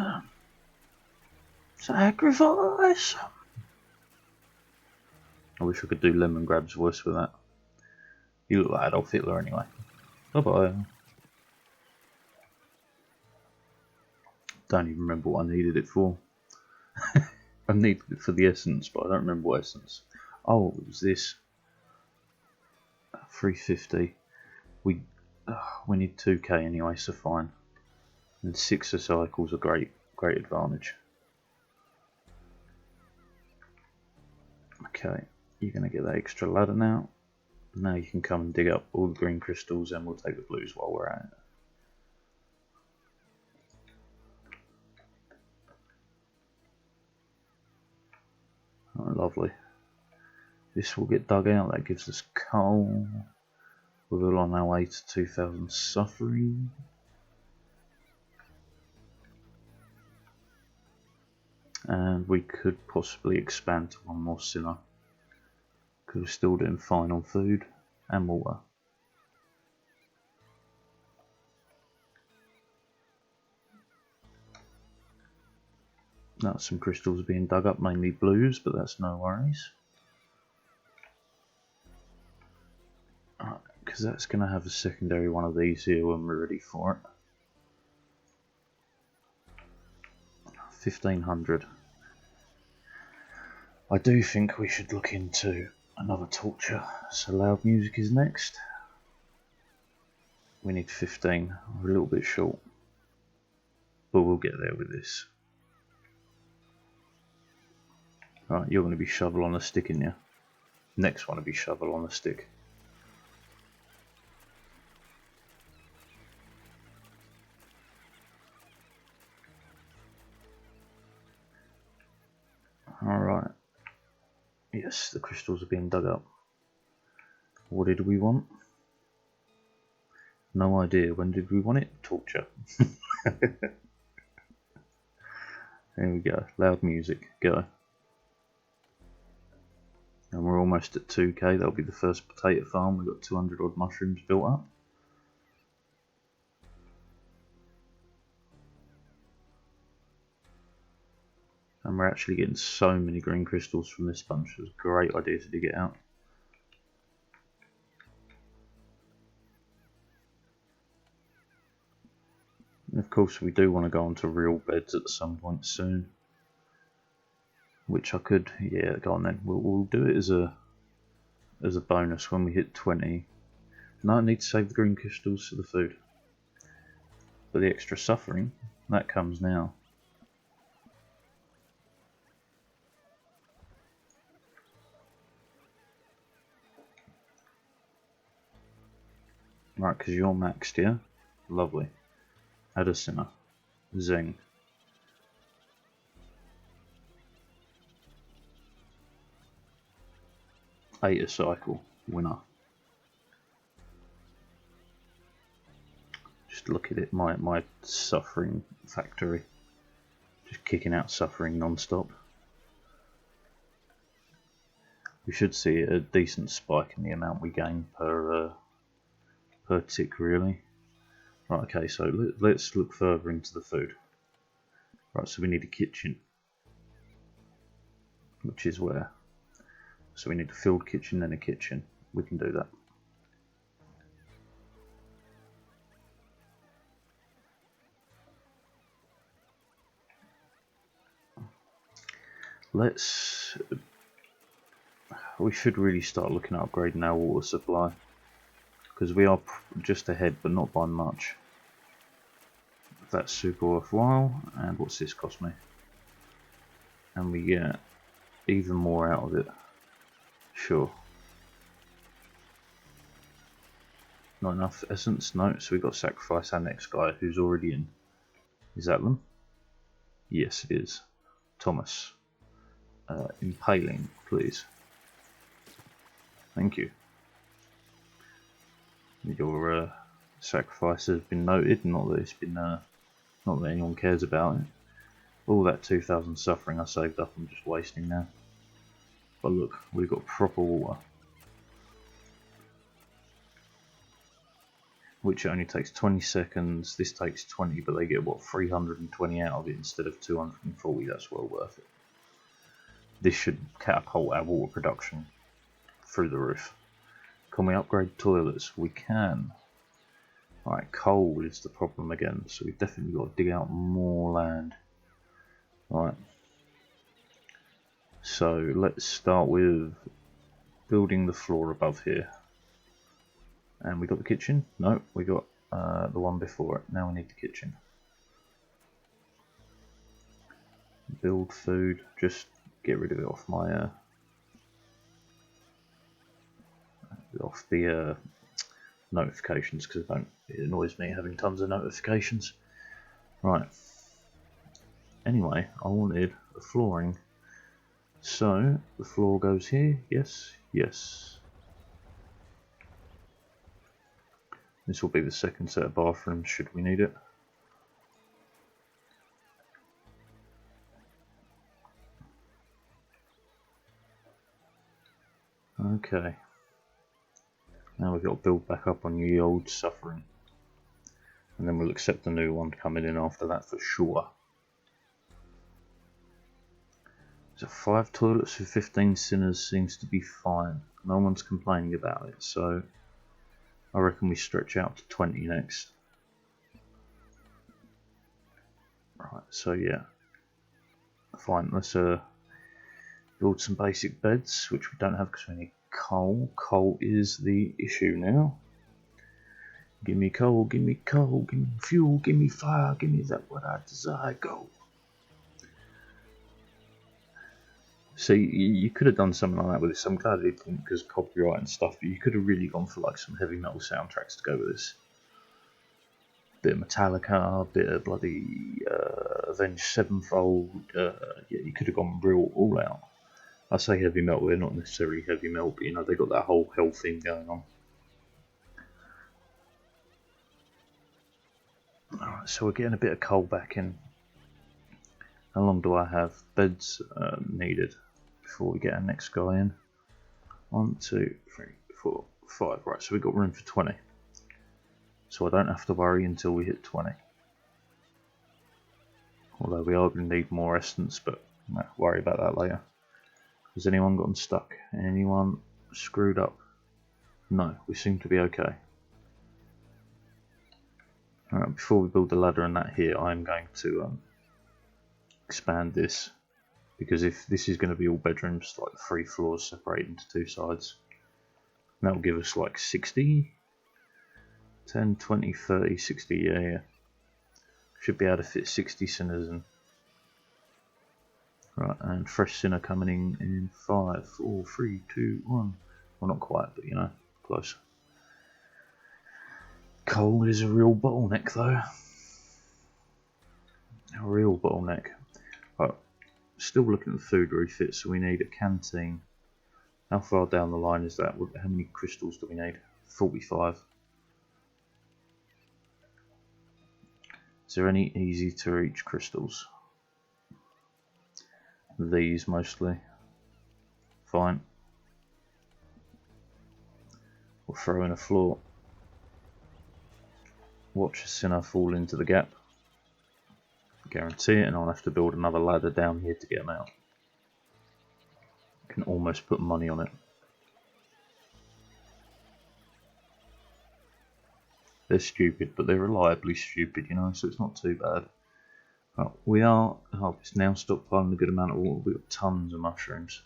Speaker 1: Sacrifice. I wish I could do Lemongrab's voice with that. You look like Adolf Hitler anyway. Bye bye. Don't even remember what I needed it for. I needed it for the essence, but I don't remember what essence. Oh, it was this. 350. We need 2k anyway, so fine. And 6 cycles are great advantage. Okay, you're gonna get that extra ladder now. Now you can come and dig up all the green crystals, and we'll take the blues while we're at it. Oh, lovely. This will get dug out. That gives us coal. We're on our way to 2,000 suffering. And we could possibly expand to one more sinner. Because we're still doing fine on food and water. Now some crystals are being dug up, mainly blues, but that's no worries. Because that's going to have a secondary one of these here when we're ready for it. 1,500. I do think we should look into another torture, so loud music is next. We need 15, we're a little bit short, but we'll get there with this. Right, you're going to be shovel on a stick, in you. Next one will be shovel on a stick. Alright. Yes, the crystals are being dug up. What did we want? No idea. When did we want it? Torture. There we go. Loud music. Go. And we're almost at 2k. That'll be the first potato farm. We've got 200 odd mushrooms built up. And we're actually getting so many green crystals from this bunch. It's a great idea to dig it out. And of course we do want to go onto real beds at some point soon. Which I could, yeah, go on then. We'll do it as a bonus when we hit 20. No, I need to save the green crystals for the food. But the extra suffering, that comes now. Right, because you're maxed, yeah? Lovely. Add a sinner. Zing. Ate a cycle. Winner. Just look at it, my suffering factory. Just kicking out suffering non-stop. We should see a decent spike in the amount we gain per tick, really. Right, okay, so let's look further into the food. Right, so we need a kitchen. Which is where? So we need a filled kitchen, then a kitchen. We can do that. We should really start looking at upgrading our water supply. Because we are just ahead, but not by much. That's super worthwhile. And what's this cost me? And we get even more out of it. Sure. Not enough essence? No, so we've got to sacrifice our next guy who's already in. Is that them? Yes, it is. Thomas. Impaling, please. Thank you. Your sacrifice has been noted, not that it's been, not that anyone cares about it. All that 2,000 suffering I saved up, I'm just wasting now. But look, we've got proper water. Which only takes 20 seconds, this takes 20, but they get what, 320 out of it instead of 240, that's well worth it. This should catapult our water production through the roof. Can we upgrade toilets? We can. Alright, coal is the problem again, so we've definitely got to dig out more land. Alright. So let's start with building the floor above here. And we got the kitchen? No, we got the one before it. Now we need the kitchen. Build food, just get rid of it off my off the notifications, because it annoys me having tons of notifications. Right. Anyway, I wanted the flooring. So the floor goes here. Yes, yes. This will be the second set of bathrooms should we need it. Okay. Now we've got to build back up on the old suffering. And then we'll accept the new one coming in after that for sure. So 5 toilets for 15 sinners seems to be fine. No one's complaining about it, so I reckon we stretch out to 20 next. Right, so yeah. Fine, let's build some basic beds, which we don't have because we need coal. Coal is the issue now. Give me coal, give me coal, give me fuel, give me fire, give me that what I desire, go. See, you could have done something like that with this. I'm glad they didn't because copyright and stuff, but you could have really gone for like some heavy metal soundtracks to go with this. Bit of Metallica, bit of bloody Avenged Sevenfold. Yeah, you could have gone real all out. I say heavy metal, they're not necessarily heavy metal, but you know, they got that whole hell theme going on. Alright, so we're getting a bit of coal back in. How long do I have? Beds needed before we get our next guy in. 1, 2, 3, 4, 5. Right, so we've got room for 20. So I don't have to worry until we hit 20. Although we are going to need more essence, but no, worry about that later. Has anyone gotten stuck? Anyone screwed up? No, we seem to be okay. Alright, before we build the ladder and that here, I'm going to expand this. Because if this is going to be all bedrooms, like 3 floors separated into 2 sides, that will give us like 60, 10, 20, 30, 60, yeah. Should be able to fit 60 sinners in. Right, and fresh sinner coming in 5, 4, 3, 2, 1. Well, not quite, but you know, close. Coal is a real bottleneck though. A real bottleneck. Right, still looking at the food refit, so we need a canteen. How far down the line is that? How many crystals do we need? 45. Is there any easy to reach crystals? These mostly. Fine. We'll throw in a floor. Watch a sinner fall into the gap. Guarantee it, and I'll have to build another ladder down here to get them out. Can almost put money on it. They're stupid, but they're reliably stupid, you know, so it's not too bad. Right, we are now stockpiling a good amount of water. We've got tons of mushrooms.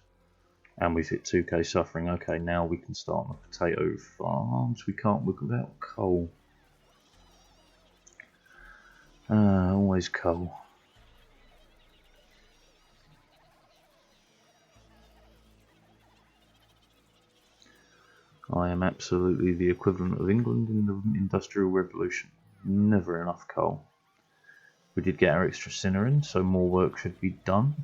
Speaker 1: And we've hit 2k suffering. Okay, now we can start on the potato farms. We can't work without coal. Always coal. I am absolutely the equivalent of England in the Industrial Revolution. Never enough coal. We did get our extra sinner in, so more work should be done.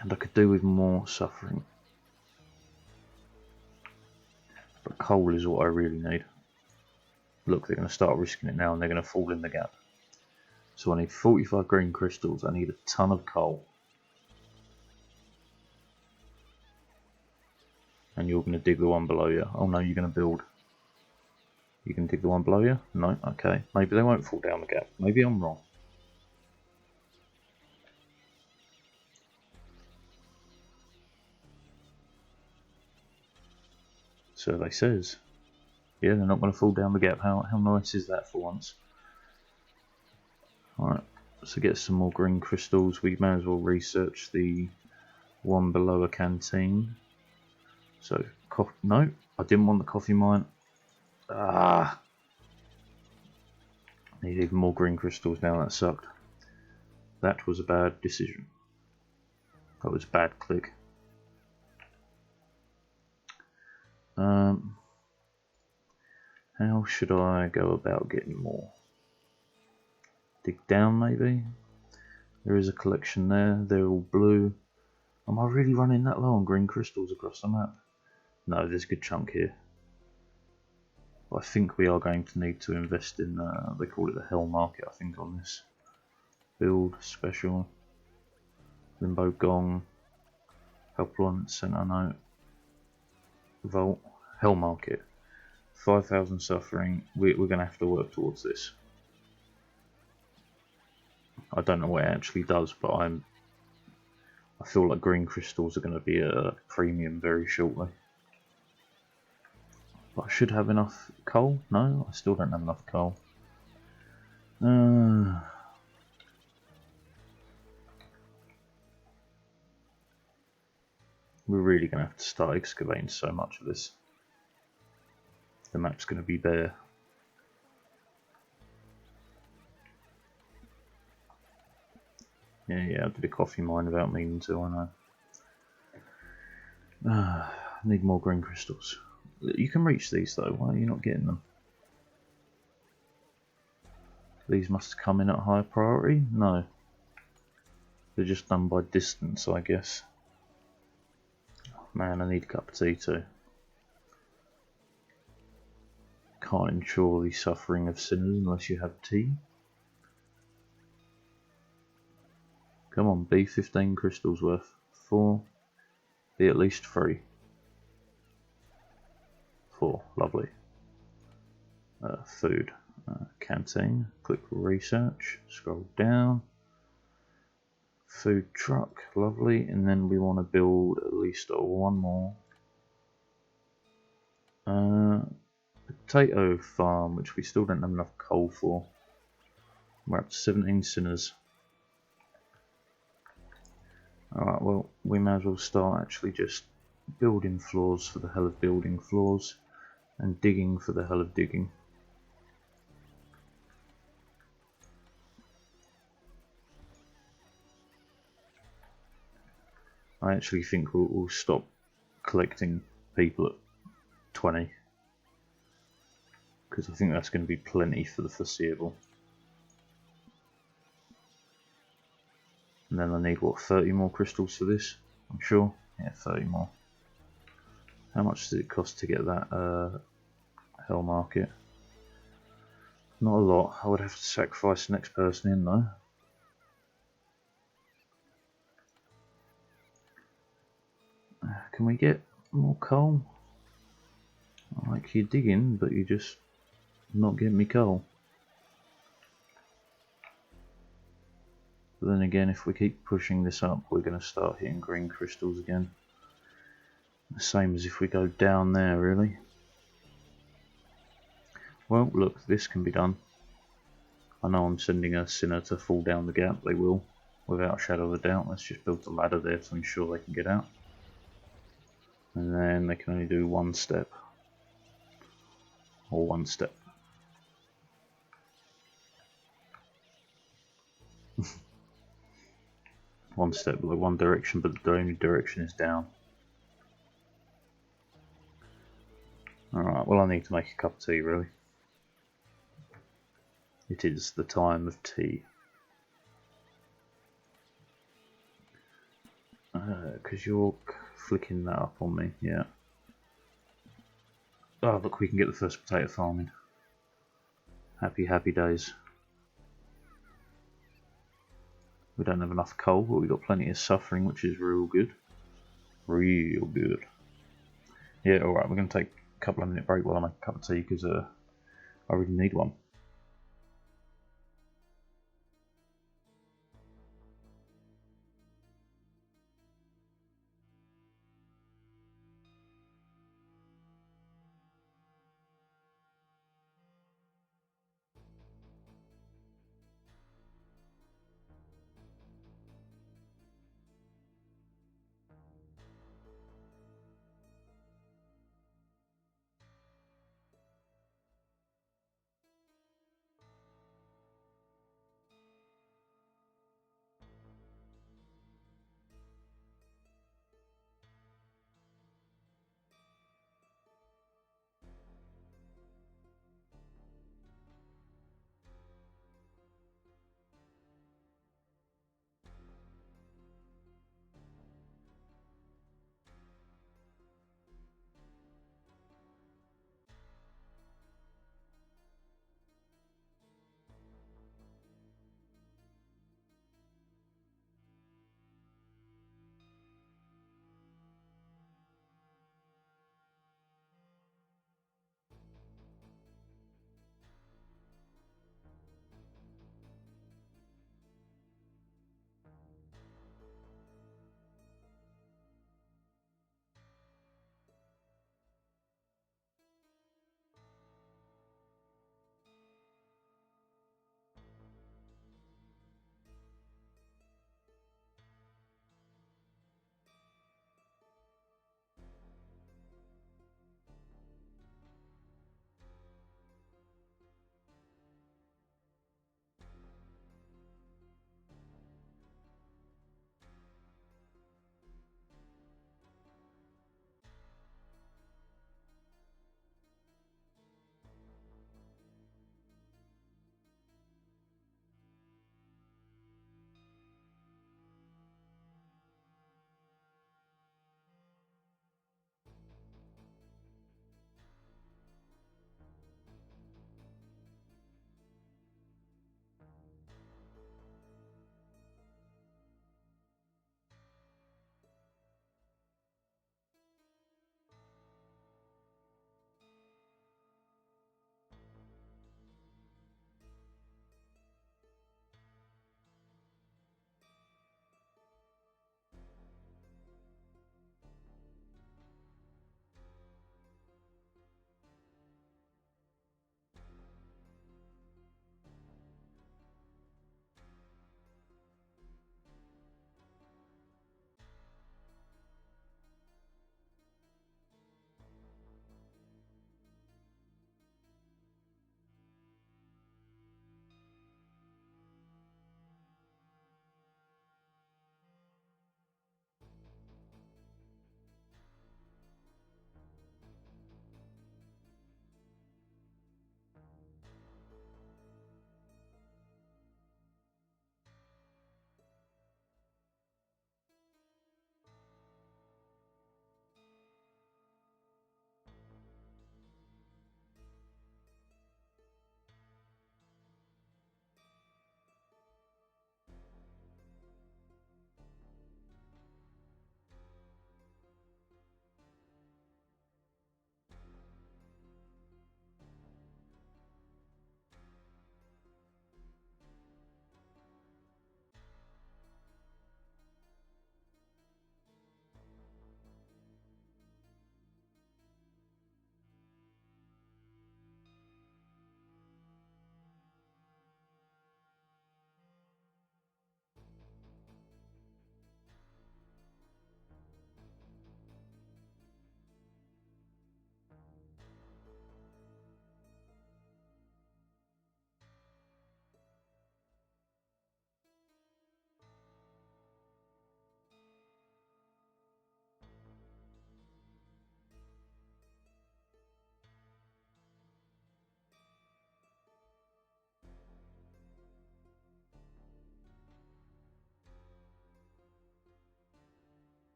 Speaker 1: And I could do with more suffering. But coal is what I really need. Look, they're going to start risking it now and they're going to fall in the gap. So I need 45 green crystals, I need a ton of coal. And you're going to dig the one below you. Oh no, you're going to build. You can dig the one below you? No? Okay. Maybe they won't fall down the gap. Maybe I'm wrong. Survey says. Yeah, they're not going to fall down the gap. How nice is that for once? Alright, so get some more green crystals. We may as well research the one below a canteen. So, no, I didn't want the coffee mine. Ah! Need even more green crystals now, that sucked. That was a bad decision. That was a bad click. How should I go about getting more? Dig down maybe? There is a collection there, they're all blue. Am I really running that low on green crystals across the map? No, there's a good chunk here. I think we are going to need to invest in, they call it the Hell Market, I think, on this. Build, special, Limbo Gong, Helpline Centre, no. Vault, Hell Market. 5,000 suffering, we're going to have to work towards this. I don't know what it actually does, but I feel like green crystals are going to be a premium very shortly. But I should have enough coal? No, I still don't have enough coal. We're really going to have to start excavating so much of this. The map's going to be bare. Yeah, I did a coffee mine without meaning to, I know. I need more green crystals. You can reach these though, why are you not getting them? These must come in at higher priority? No. They're just done by distance, I guess. Man, I need a cup of tea too. Can't endure the suffering of sinners unless you have tea. Come on, be 15 crystals worth. 4. Be at least 3. 4, lovely. Food. Canteen. Click research. Scroll down. Food truck, lovely. And then we want to build at least one more. Potato farm, which we still don't have enough coal for. We're up to 17 sinners. Alright, well, we may as well start actually just building floors for the hell of building floors, and digging for the hell of digging. I actually think we'll stop collecting people at 20, because I think that's going to be plenty for the foreseeable. And then I need, what, 30 more crystals for this? I'm sure? Yeah, 30 more. How much does it cost to get that hell market? Not a lot. I would have to sacrifice the next person in though. Can we get more coal? I like you digging, but you're just not getting me coal. But then again, if we keep pushing this up, we're going to start hitting green crystals again. The same as if we go down there, really. Well, look, this can be done. I know I'm sending a sinner to fall down the gap. They will, without a shadow of a doubt. Let's just build the ladder there to ensure they can get out. And then they can only do one step. Or one step. One step, like one direction, but the only direction is down. Alright, well I need to make a cup of tea really. It is the time of tea. Because you're flicking that up on me, yeah. Oh look, we can get the first potato farming. Happy, happy days. We don't have enough coal, but we've got plenty of suffering, which is real good. Real good. Yeah, alright, we're going to take a couple of minute break while I make a cup of tea, because I really need one.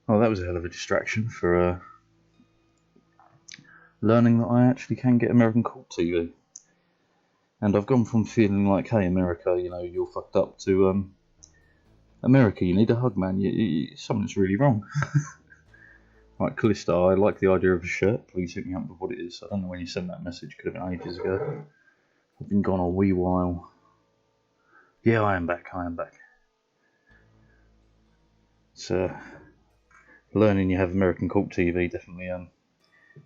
Speaker 1: Oh, that was a hell of a distraction for learning that I actually can get American Cult TV. And I've gone from feeling like, hey, America, you know, you're fucked up, to, America, you need a hug, man. Something's really wrong. Right, Callisto, I like the idea of a shirt. Please hit me up with what it is. I don't know when you sent that message. Could have been ages ago. I've been gone a wee while. Yeah, I am back. So, learning you have American Cult TV, definitely,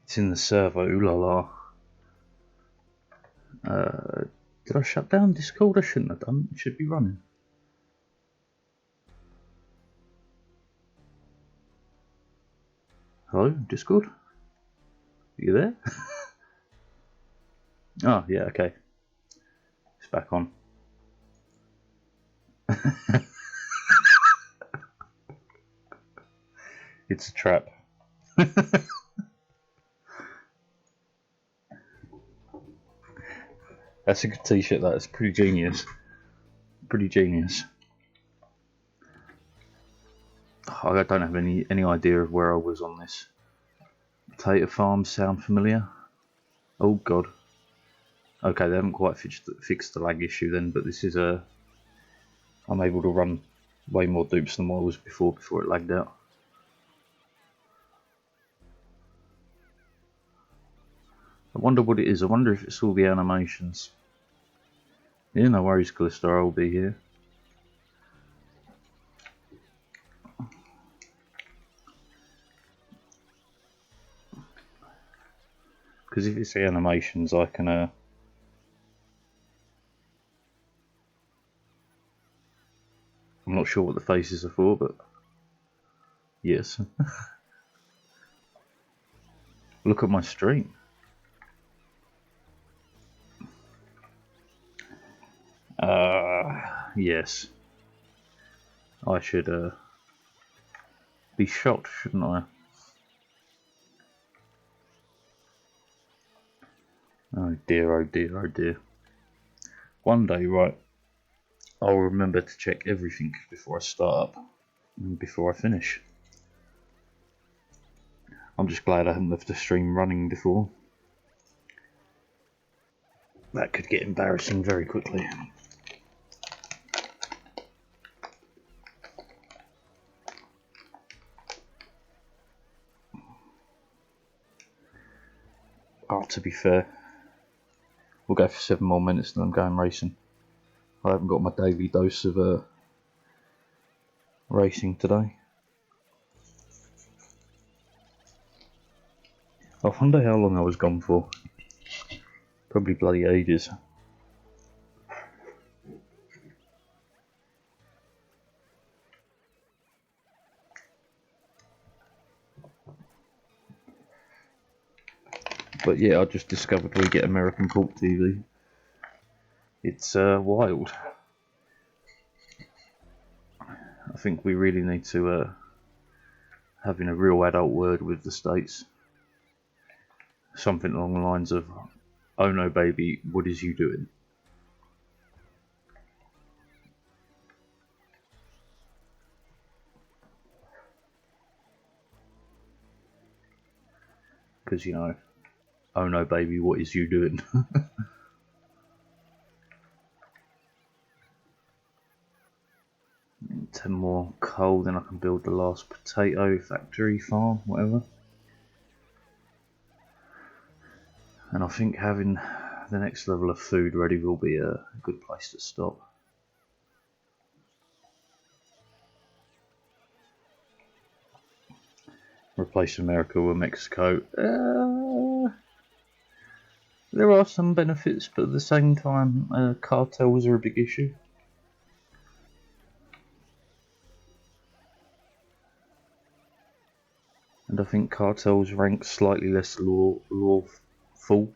Speaker 1: it's in the server, ooh la la. Did I shut down Discord? I shouldn't have done. It should be running. Hello, Discord? Are you there? Oh, yeah, okay. It's back on. It's a trap. That's a good t-shirt, that's pretty genius. Pretty genius. I don't have any idea of where I was on this. Potato farms sound familiar? Oh god. Okay, they haven't quite fixed the lag issue then, but this is I'm able to run way more dupes than I was before it lagged out. I wonder what it is. I wonder if it's all the animations. Yeah, no worries, Callisto, I'll be here. Because if it's the animations, I can I'm not sure what the faces are for, but yes. Look at my stream. Yes. I should be shot, shouldn't I? Oh dear, oh dear, oh dear. One day, right, I'll remember to check everything before I start up and before I finish. I'm just glad I hadn't left the stream running before. That could get embarrassing very quickly. Oh, to be fair, we'll go for 7 more minutes and I'm going racing. I haven't got my daily dose of racing today. I wonder how long I was gone for. Probably bloody ages. But yeah, I just discovered we get American Cult TV. It's wild. I think we really need to having a real adult word with the States. Something along the lines of, "Oh no, baby, what is you doing?" Because, you know, "Oh no, baby, what is you doing?" 10 more coal, then I can build the last potato factory, farm, whatever. And I think having the next level of food ready will be a good place to stop. Replace America with Mexico. There are some benefits, but at the same time, cartels are a big issue. And I think cartels rank slightly less lawful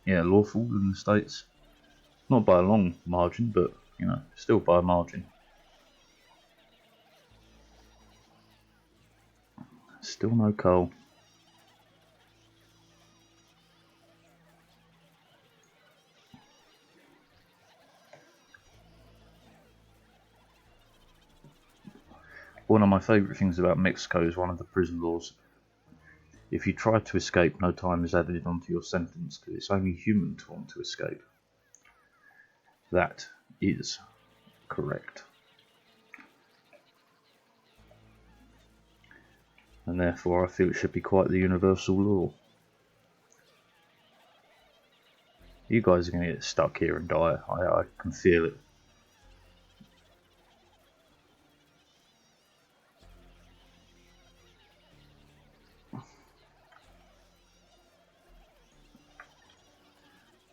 Speaker 1: than the States. Not by a long margin, but, you know, still by a margin. Still no coal. One of my favourite things about Mexico is one of the prison laws. If you try to escape, no time is added onto your sentence because it's only human to want to escape. That is correct. And therefore I feel it should be quite the universal law. You guys are going to get stuck here and die. I can feel it.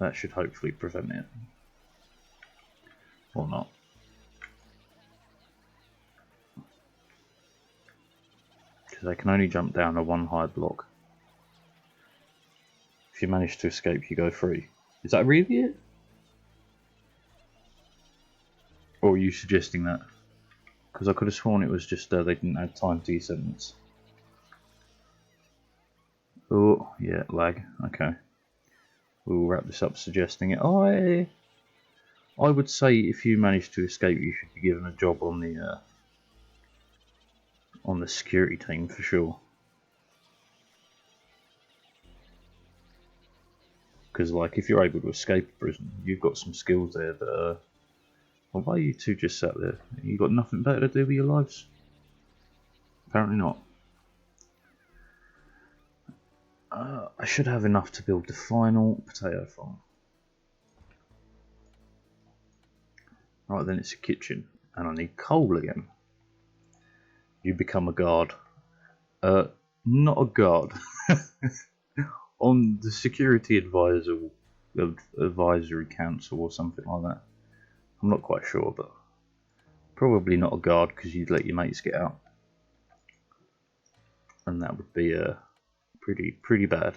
Speaker 1: That should hopefully prevent it. Or not. Because they can only jump down a one high block. If you manage to escape, you go free. Is that really it? Or are you suggesting that? Because I could have sworn it was just they didn't have time to your sentence. Oh, yeah, lag. Okay. We'll wrap this up suggesting it. I would say if you manage to escape, you should be given a job on the security team for sure. Because like if you're able to escape prison, you've got some skills there that well, why are you two just sat there? You got nothing better to do with your lives? Apparently not. I should have enough to build the final potato farm. Right, then it's a kitchen, and I need coal again. You become a guard. Not a guard. On the security advisory council or something like that. I'm not quite sure, but probably not a guard because you'd let your mates get out, and that would be pretty bad.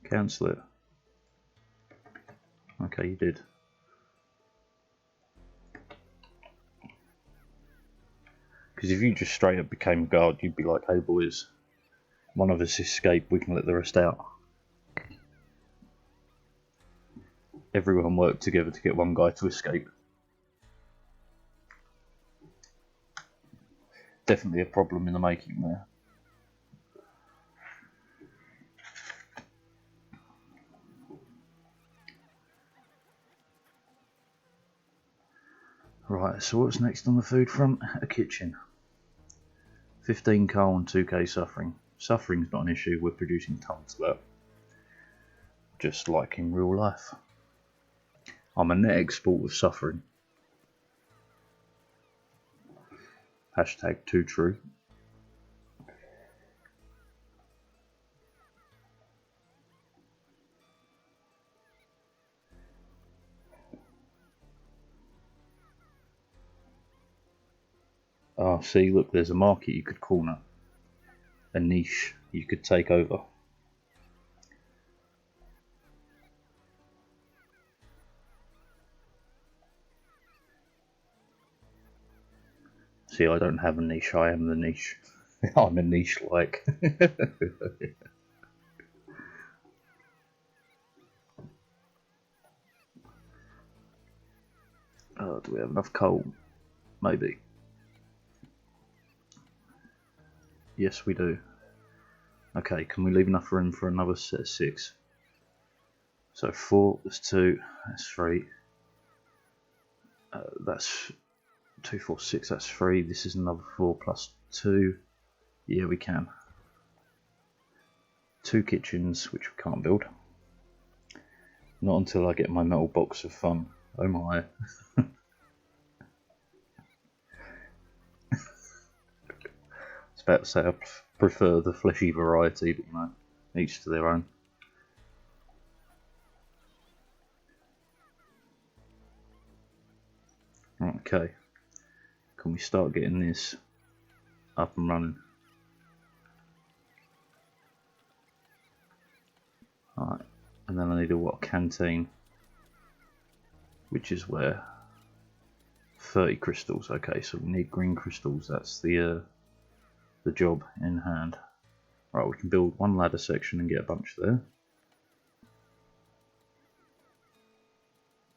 Speaker 1: Cancel it. Okay, you did. Because if you just straight up became a guard, you'd be like, hey boys, one of us escaped, we can let the rest out. Everyone worked together to get one guy to escape. Definitely a problem in the making there. Right, so what's next on the food front? A kitchen. 15 coal and 2k suffering. Suffering's not an issue, we're producing tons of that. Just like in real life. I'm a net export of suffering. Hashtag too true. Oh, see, look, there's a market you could corner. A niche you could take over. See, I don't have a niche, I am the niche. I'm a niche like. Oh, do we have enough coal? Maybe. Yes, we do. Okay, can we leave enough room for another set of 6? So 4, that's 2, that's 3. That's 2, 4, 6, that's 3. This is another 4 plus 2. Yeah, we can. 2 kitchens, which we can't build. Not until I get my metal box of fun. Oh my. I was about to say I prefer the fleshy variety, but you know, each to their own. Okay, can we start getting this up and running? Alright, and then I need a canteen, which is where 30 crystals. Okay, so we need green crystals. That's the job in hand. Right, we can build one ladder section and get a bunch there.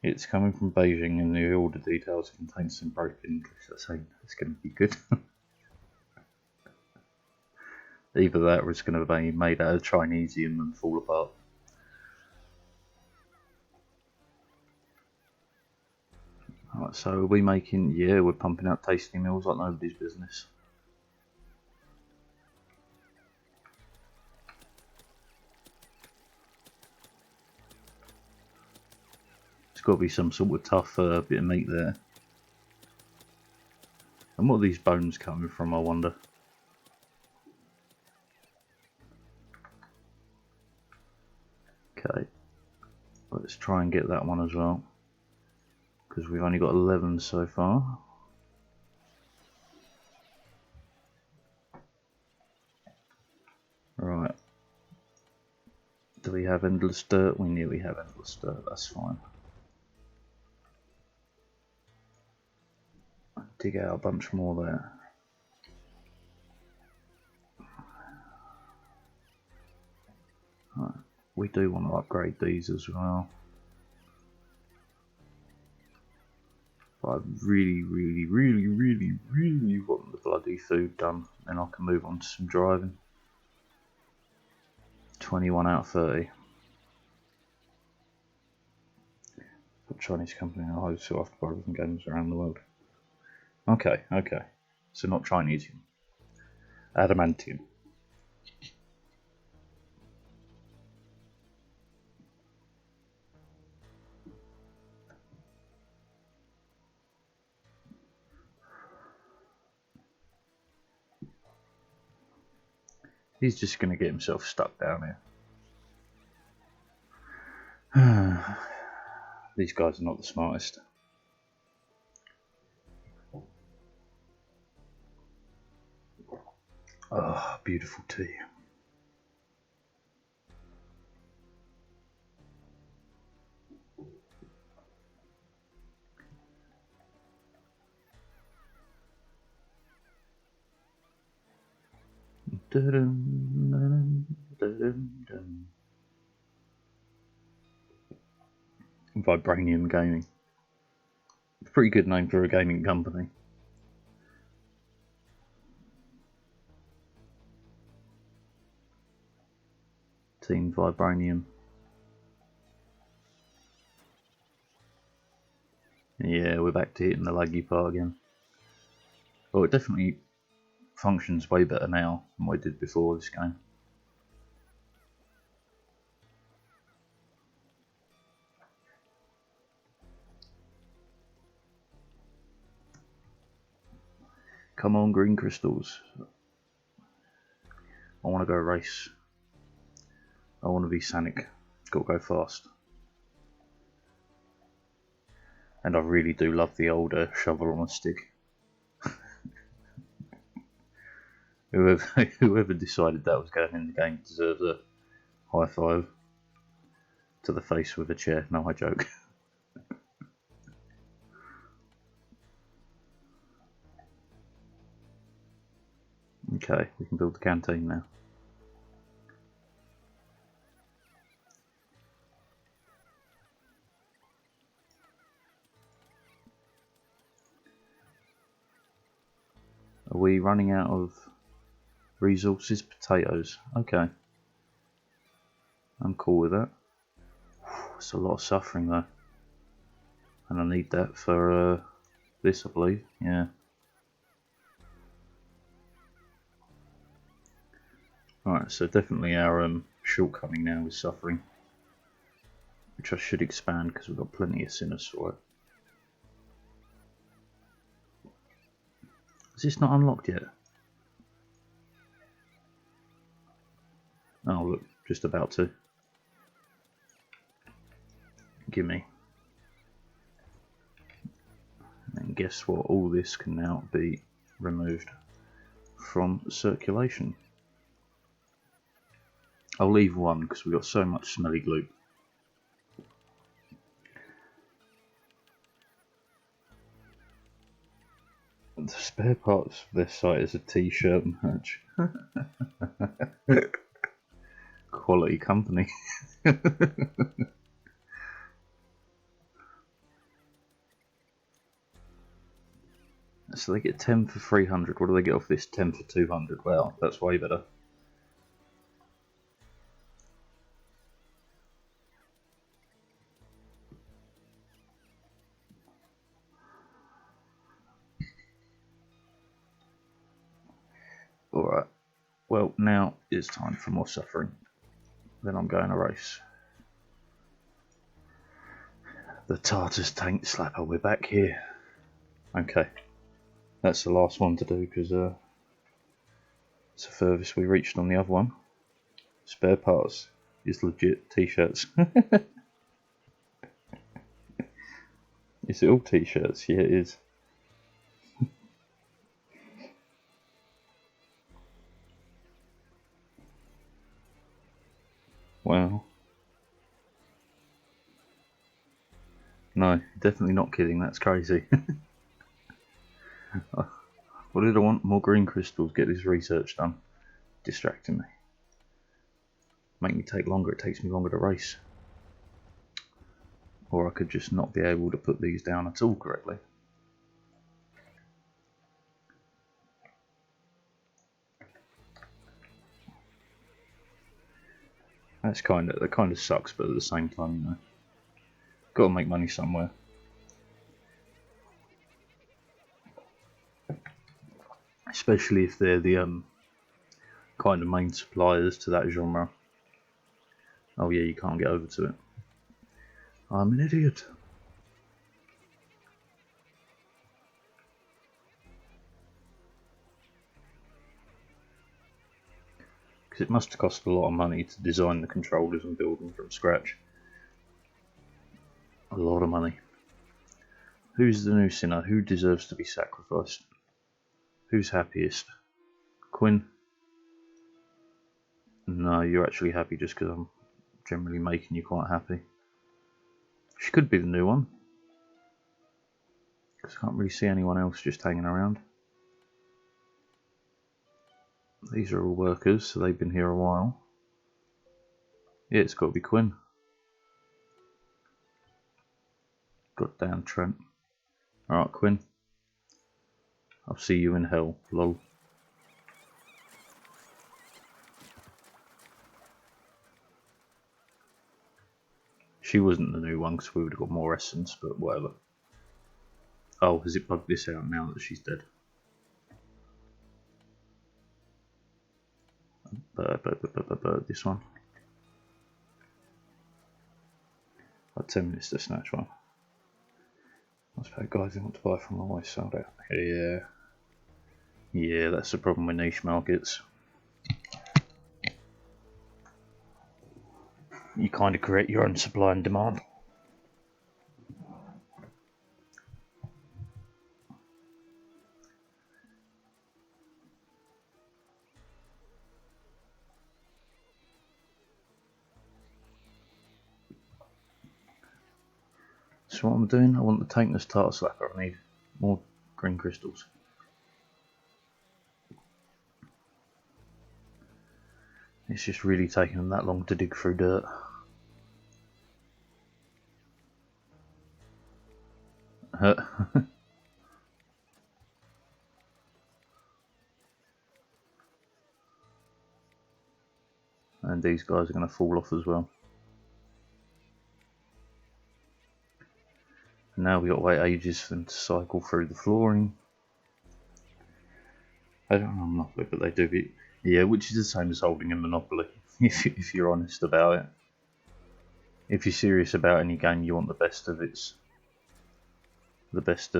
Speaker 1: It's coming from Beijing and the order details contain some broken English. That's saying it's going to be good. Either that or it's going to be made out of Chinesium and fall apart. Alright, so are we making... Yeah, we're pumping out tasty meals like nobody's business. There's got to be some sort of tough bit of meat there. And what are these bones coming from, I wonder? Okay, let's try and get that one as well, because we've only got 11 so far. Right. Do we have endless dirt? We nearly have endless dirt, that's fine. Dig out a bunch more there. Right. We do want to upgrade these as well. But I really want the bloody food done. Then I can move on to some driving. 21 out of 30. A Chinese company I host who after borrow from games around the world. Okay. So not Chinesium. Adamantium. He's just going to get himself stuck down here. These guys are not the smartest. Oh, beautiful tea. Vibranium Gaming. Pretty good name for a gaming company. Team Vibranium. Yeah, we're back to hitting the laggy part again. Well, it definitely functions way better now than what it did before this game. Come on, green crystals. I want to go race. I want to be Sonic. Got to go fast. And I really do love the older shovel on a stick. Whoever decided that was going in the game deserves a high five to the face with a chair. No, I joke. Okay, we can build the canteen now. Are we running out of resources? Potatoes. Okay. I'm cool with that. It's a lot of suffering though. And I need that for this, I believe. Yeah. Alright, so definitely our shortcoming now is suffering. Which I should expand because we've got plenty of sinners for it. Is this not unlocked yet? Oh look, just about to. Gimme. And guess what? All this can now be removed from circulation. I'll leave one because we've got so much smelly glue. The spare parts for this site is a t-shirt merch. Quality company. So they get 10 for 300. What do they get off this? 10 for 200. Well, that's way better. Alright. Well, now it's time for more suffering. Then I'm going to race. The Tartars tank slapper, we're back here. Okay. That's the last one to do because it's the furthest we reached on the other one. Spare parts is legit t-shirts. Is it all t-shirts? Yeah, it is. Wow. No, definitely not kidding. That's crazy. What did I want? More green crystals. Get this research done. Distracting me. Make me take longer. It takes me longer to race. Or I could just not be able to put these down at all correctly. That kind of sucks, but at the same time, you know, got to make money somewhere. Especially if they're the kind of main suppliers to that genre. Oh yeah, you can't get over to it. I'm an idiot. Because it must cost a lot of money to design the controllers and build them from scratch. A lot of money. Who's the new sinner? Who deserves to be sacrificed? Who's happiest? Quinn? No, you're actually happy just because I'm generally making you quite happy. She could be the new one. Because I can't really see anyone else just hanging around. These are all workers, so they've been here a while. Yeah, it's got to be Quinn. Goddamn Trent. Alright, Quinn. I'll see you in hell, lol. She wasn't the new one because we would have got more essence, but whatever. Oh, has it bugged this out now that she's dead? This one. I had 10 minutes to snatch one. I suppose guys who want to buy from always sold out. Yeah. Yeah, that's the problem with niche markets. You kind of create your own supply and demand. So what I'm doing, I want the tankless Tartar slapper. I need more green crystals. It's just really taking them that long to dig through dirt. And these guys are going to fall off as well. And now we've got to wait ages for them to cycle through the flooring. I don't know Monopoly, but they do be... Yeah, which is the same as holding a Monopoly, if you're honest about it. If you're serious about any game, you want the best of its... The best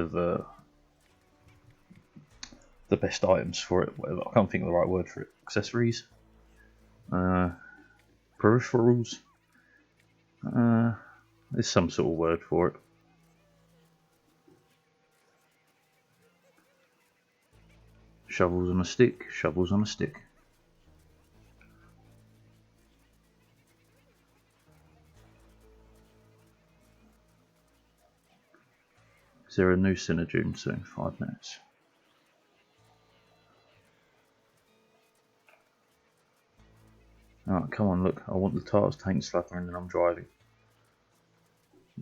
Speaker 1: items for it, whatever. I can't think of the right word for it. Accessories? Peripherals? There's some sort of word for it. Shovels on a stick, shovels on a stick. Is there a new Cinejune soon? 5 minutes. Alright, come on, look. I want the Tartars tank slapper and then I'm driving.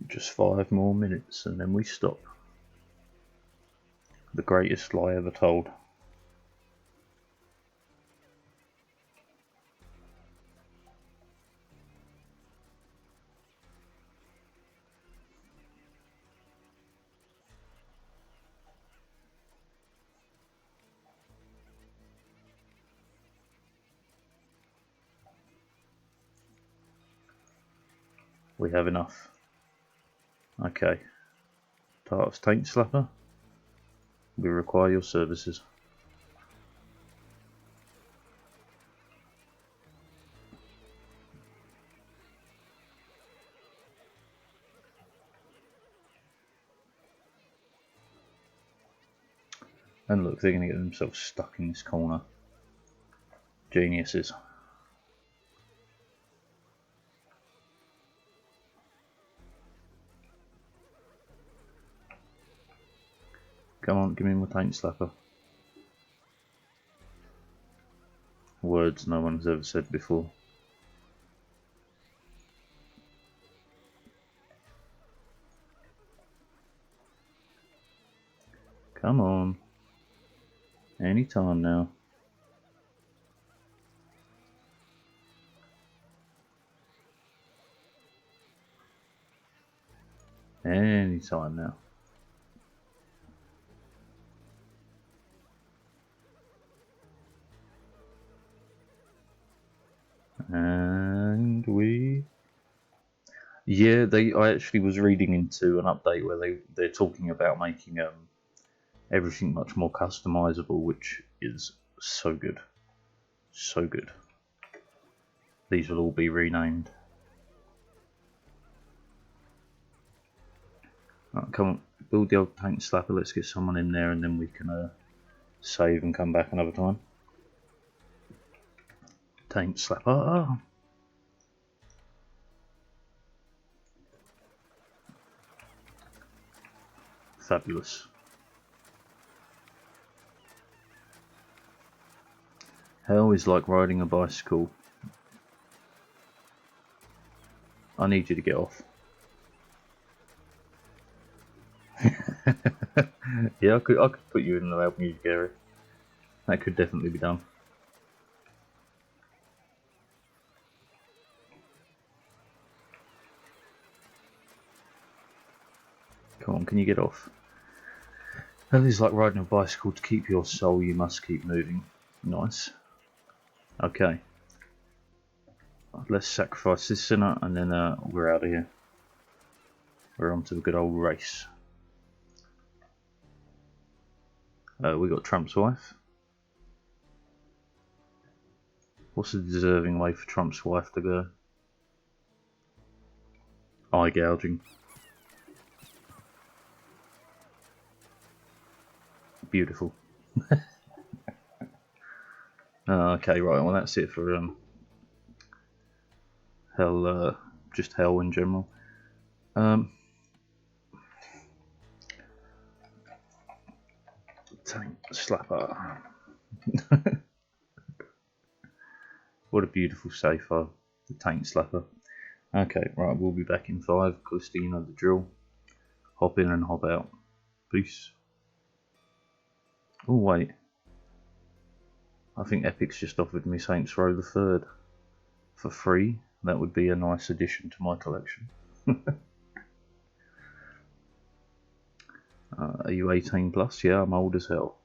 Speaker 1: Just 5 more minutes and then we stop. The greatest lie ever told. We have enough. Okay. Tartarus Taint Slapper. We require your services. And look, they're going to get themselves stuck in this corner. Geniuses. Come on, give me my Taint Slapper. Words no one's ever said before. Come on. Anytime now. Anytime now. And we... Yeah, I actually was reading into an update where they're talking about making everything much more customizable, which is so good. So good. These will all be renamed. Right, come on, build the old Taint Slapper, let's get someone in there and then we can save and come back another time. Taint Slapper. Fabulous. Hell is like riding a bicycle. I need you to get off. Yeah, I could put you in the loud music area. That could definitely be done. Come on, can you get off? Hell is like riding a bicycle. To keep your soul, you must keep moving. Nice. Okay. Let's sacrifice this sinner and then we're out of here. We're on to the good old race. We got Trump's wife. What's a deserving way for Trump's wife to go? Eye gouging. Beautiful. Okay, right, well that's it for hell, just hell in general. Taint Slapper. What a beautiful save file, the Taint Slapper. Okay, right, we'll be back in 5. Callisto, you know the drill. Hop in and hop out. Peace. Oh wait, I think Epic's just offered me Saints Row the 3rd for free. That would be a nice addition to my collection. Are you 18 plus? Yeah, I'm old as hell.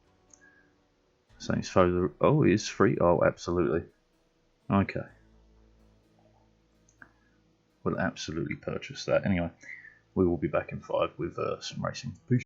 Speaker 1: Saints Row the... Oh, it is free? Oh, absolutely. Okay. We'll absolutely purchase that. Anyway, we will be back in 5 with some racing. Peace.